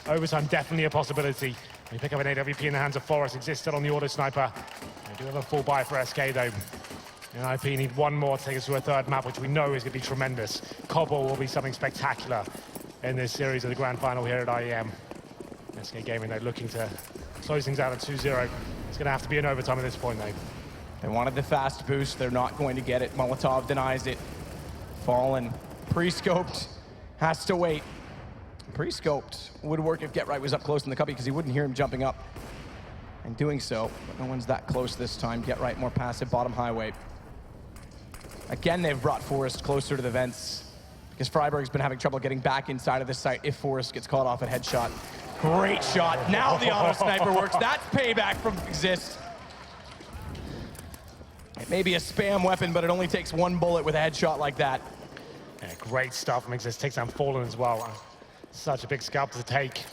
Overtime definitely a possibility. We pick up an AWP in the hands of Forrest. Exist still on the auto sniper. They do have a full buy for SK though. NiP need one more to take us to a third map, which we know is going to be tremendous. Cobble will be something spectacular in this series of the grand final here at IEM. SK Gaming, they're looking to close things out at 2-0. It's going to have to be an overtime at this point though. They wanted the fast boost. They're not going to get it. Molotov denies it. Fallen, pre-scoped, has to wait. Pre-scoped would work if Get Right was up close in the cubby because he wouldn't hear him jumping up. And doing so, but no one's that close this time. Get right, more passive, bottom highway. Again, they've brought Forest closer to the vents because Freiburg's been having trouble getting back inside of this site if Forest gets caught off at headshot. Great shot. Now the auto sniper works. That's payback from Exist. It may be a spam weapon, but it only takes one bullet with a headshot like that. Yeah, great stuff from Exist. Takes down Fallen as well. Such a big scalp to take.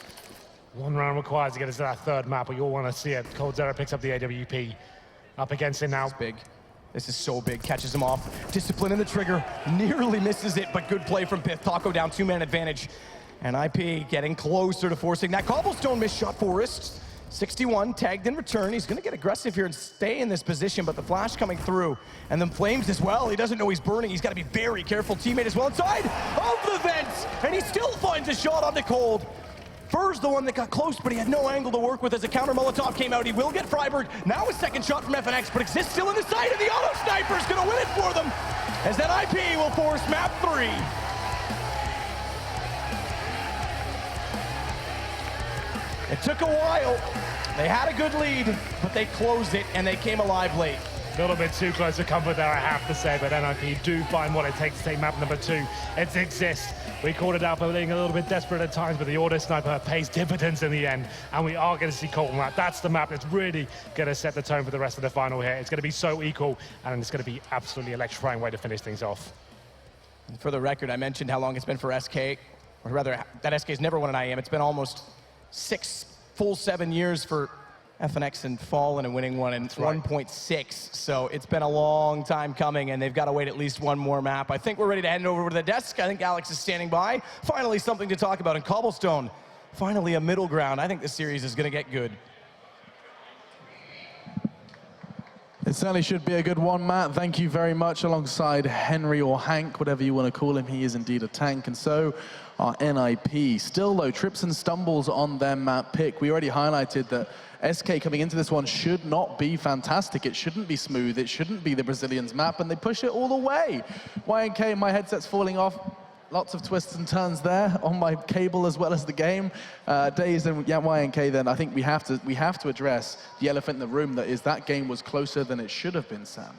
One round required to get us to that third map, but you all want to see it. coldzera picks up the AWP. Up against it now. It's big. This is so big. Catches him off. Discipline in the trigger. Nearly misses it, but good play from Pith. Taco down, 2-man advantage. And IP getting closer to forcing that cobblestone miss shot. Forest. 61, tagged in return. He's going to get aggressive here and stay in this position, but the flash coming through. And then Flames as well. He doesn't know he's burning. He's got to be very careful. Teammate as well inside of the vents. And he still finds a shot onto Cold. Fur's the one that got close, but he had no angle to work with as a counter Molotov came out. He will get Freiburg. Now a second shot from FNX, but Exist still in the sight, and the auto sniper is going to win it for them. As that IP will force map 3. It took a while. They had a good lead, but they closed it, and they came alive late. A little bit too close to comfort there, I have to say, but NiP do find what it takes to take map number 2. It's Exist. We called it out for being a little bit desperate at times, but the auto sniper pays dividends in the end, and we are going to see Colton map. That's the map that's really going to set the tone for the rest of the final here. It's going to be so equal, and it's going to be absolutely electrifying way to finish things off. And for the record, I mentioned how long it's been for SK, or rather, that SK's never won an IEM. It's been almost 6 full 7 years for FNX and Fallen and winning one in 1.6. So it's been a long time coming, and they've got to wait at least one more map. I think we're ready to hand over to the desk. I think Alex is standing by. Finally, something to talk about in Cobblestone. Finally, a middle ground. I think this series is going to get good. It certainly should be a good one, Matt. Thank you very much. Alongside Henry or Hank, whatever you want to call him, he is indeed a tank. And so are NiP. Still, though, trips and stumbles on their map pick. We already highlighted that SK coming into this one should not be fantastic. It shouldn't be smooth. It shouldn't be the Brazilians map, and they push it all the way. YNK, my headset's falling off. Lots of twists and turns there on my cable as well as the game. Days and YNK, then I think we have to address the elephant in the room, that is that game was closer than it should have been, Sam.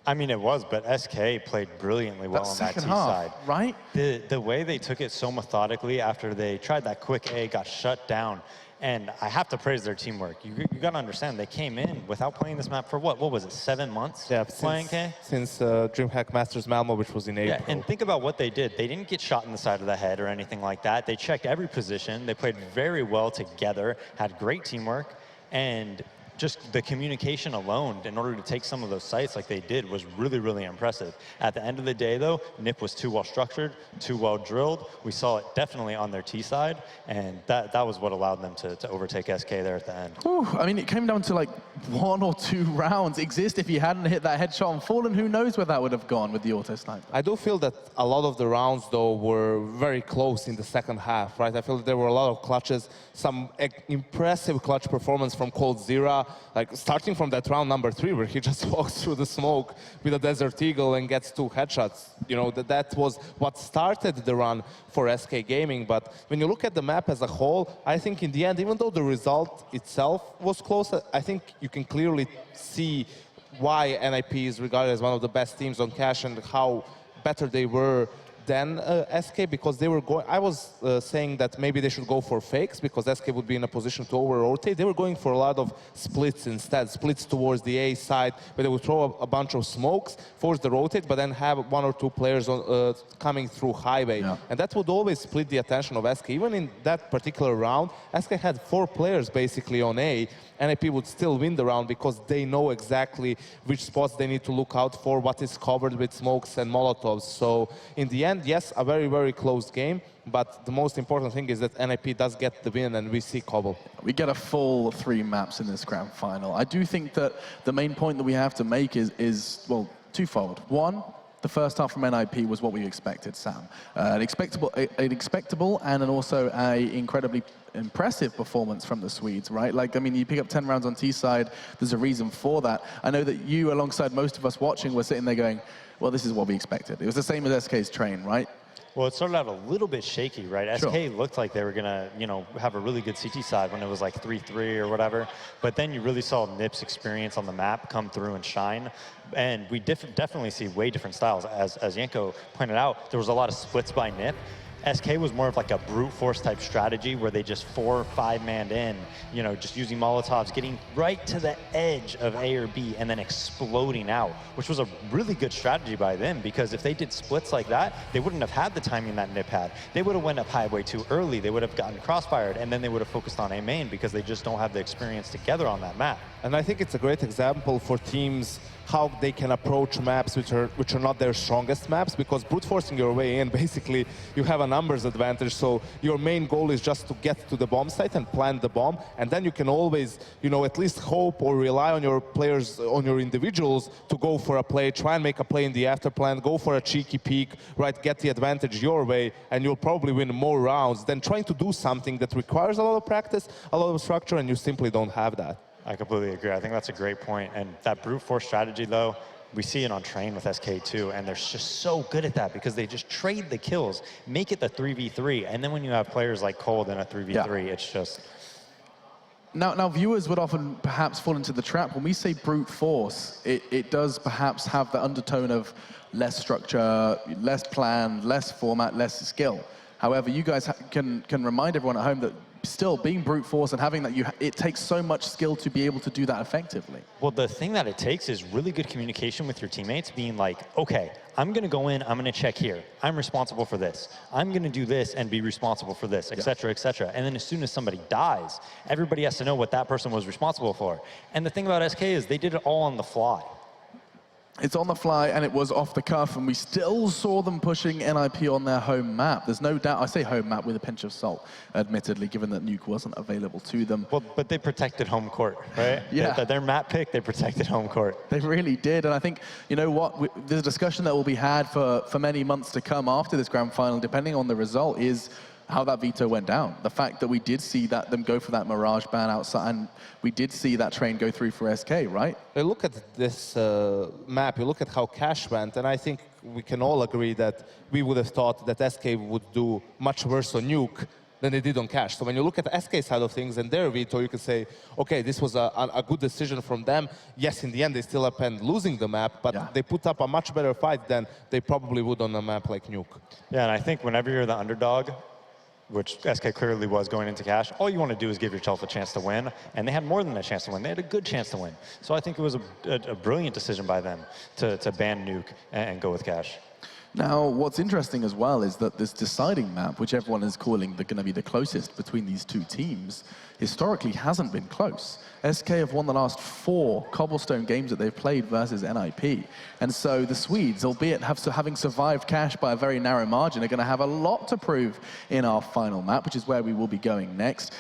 I mean, it was, but SK played brilliantly well on that T side. Right? The way they took it so methodically after they tried that quick A, got shut down. And I have to praise their teamwork. You got to understand, they came in without playing this map for what was it, 7 months? Yeah, since DreamHack Masters Malmo, which was in April. Yeah, and think about what they did. They didn't get shot in the side of the head or anything like that. They checked every position. They played very well together, had great teamwork, and just the communication alone in order to take some of those sites like they did was really, really impressive. At the end of the day, though, NiP was too well structured, too well drilled. We saw it definitely on their T side, and that was what allowed them to overtake SK there at the end. Whew, I mean, it came down to like 1 or 2 rounds. Exist, if he hadn't hit that headshot on Fallen, who knows where that would have gone with the auto sniper. I do feel that a lot of the rounds, though, were very close in the second half, right? I feel that there were a lot of clutches, some impressive clutch performance from coldzera, like starting from that round number 3 where he just walks through the smoke with a Desert Eagle and gets 2 headshots. You know, that was what started the run for SK Gaming. But when you look at the map as a whole, I think in the end, even though the result itself was close, I think you can clearly see why NiP is regarded as one of the best teams on Cash and how better they were than SK, because they were going. I was saying that maybe they should go for fakes because SK would be in a position to over-rotate. They were going for a lot of splits instead, splits towards the A side, where they would throw a bunch of smokes, force the rotate, but then have 1 or 2 players on, coming through highway. Yeah. And that would always split the attention of SK. Even in that particular round, SK had 4 players basically on A. NiP would still win the round because they know exactly which spots they need to look out for, what is covered with smokes and Molotovs. So in the end, yes, a very, very close game, but the most important thing is that NiP does get the win and we see Cobble. We get a full 3 maps in this grand final. I do think that the main point that we have to make is well, twofold. One, the first half from NiP was what we expected, Sam. An expectable and also an incredibly impressive performance from the Swedes, right? Like, I mean, you pick up 10 rounds on T side, there's a reason for that. I know that you, alongside most of us watching, were sitting there going, well, this is what we expected. It was the same as SK's train, right? Well, it started out a little bit shaky, right? Sure. SK looked like they were gonna, have a really good CT side when it was like 3-3 or whatever. But then you really saw NiP's experience on the map come through and shine. And we definitely see way different styles. As Yanko pointed out, there was a lot of splits by NiP. SK was more of like a brute force type strategy where they just 4 or 5 manned in, just using Molotovs, getting right to the edge of A or B and then exploding out, which was a really good strategy by them, because if they did splits like that, they wouldn't have had the timing that NiP had. They would have went up high way too early. They would have gotten crossfired, and then they would have focused on A main because they just don't have the experience together on that map. And I think it's a great example for teams how they can approach maps which are not their strongest maps, because brute forcing your way in, basically you have a numbers advantage, so your main goal is just to get to the bomb site and plant the bomb, and then you can always, at least hope or rely on your players, on your individuals to go for a play, try and make a play in the after plan, go for a cheeky peek, right, get the advantage your way, and you'll probably win more rounds than trying to do something that requires a lot of practice, a lot of structure, and you simply don't have that. I completely agree. I think that's a great point. And that brute force strategy, though, we see it on Train with SK too, and they're just so good at that because they just trade the kills, make it the 3v3, and then when you have players like Cold in a 3v3, it's just... Now, viewers would often perhaps fall into the trap. When we say brute force, it does perhaps have the undertone of less structure, less plan, less format, less skill. However, you guys can remind everyone at home that still being brute force and having that, it takes so much skill to be able to do that effectively. Well, the thing that it takes is really good communication with your teammates, being like, okay, I'm going to go in, I'm going to check here. I'm responsible for this. I'm going to do this and be responsible for this, et cetera, et cetera. And then as soon as somebody dies, everybody has to know what that person was responsible for. And the thing about SK is they did it all on the fly. It's on the fly, and it was off the cuff, and we still saw them pushing NiP on their home map. There's no doubt. I say home map with a pinch of salt, admittedly, given that Nuke wasn't available to them. Well, but they protected home court, right? Yeah. Their map pick, they protected home court. They really did, and I think, you know what, there's a discussion that will be had for many months to come after this grand final, depending on the result, is how that veto went down. The fact that we did see them go for that Mirage ban outside, and we did see that Train go through for SK, right? You look at this map, you look at how Cash went, and I think we can all agree that we would have thought that SK would do much worse on Nuke than they did on Cash. So when you look at the SK side of things and their veto, you can say, okay, this was a good decision from them. Yes, in the end, they still happened losing the map, but they put up a much better fight than they probably would on a map like Nuke. Yeah, and I think whenever you're the underdog, which SK clearly was going into Cash, all you want to do is give yourself a chance to win, and they had more than a chance to win. They had a good chance to win. So I think it was a brilliant decision by them to ban Nuke and go with Cash. Now, what's interesting as well is that this deciding map, which everyone is calling going to be the closest between these two teams, historically hasn't been close. SK have won the last 4 cobblestone games that they've played versus NiP. And so the Swedes, albeit having survived Cash by a very narrow margin, are going to have a lot to prove in our final map, which is where we will be going next.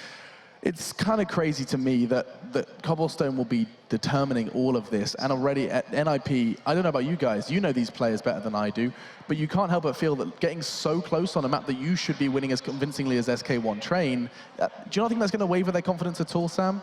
It's kind of crazy to me that Cobblestone will be determining all of this, and already at NiP, I don't know about you guys, you know these players better than I do, but you can't help but feel that getting so close on a map that you should be winning as convincingly as SK1 Train, do you not think that's going to waver their confidence at all, Sam?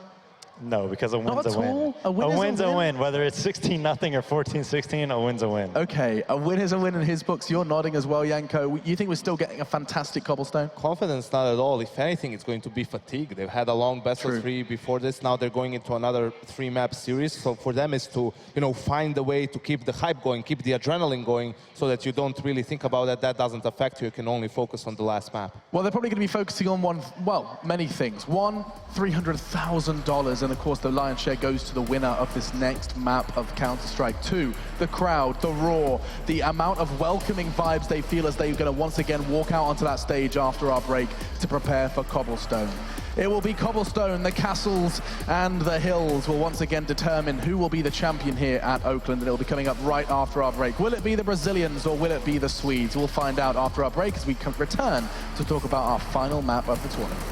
No, because a win's a win. A win's a win. Whether it's 16-0 or 14-16, a win's a win. Okay, a win is a win in his books. You're nodding as well, Yanko. You think we're still getting a fantastic Cobblestone? Confidence, not at all. If anything, it's going to be fatigue. They've had a long best of 3 before this. Now they're going into another 3-map series. So for them is to, find a way to keep the hype going, keep the adrenaline going, so that you don't really think about that. That doesn't affect you. You can only focus on the last map. Well, they're probably going to be focusing on many things. One, $300,000, and of course the lion's share goes to the winner of this next map of Counter-Strike 2. The crowd, the roar, the amount of welcoming vibes they feel as they're going to once again walk out onto that stage after our break to prepare for Cobblestone. It will be Cobblestone, the castles and the hills will once again determine who will be the champion here at Oakland, and it will be coming up right after our break. Will it be the Brazilians or will it be the Swedes? We'll find out after our break as we return to talk about our final map of the tournament.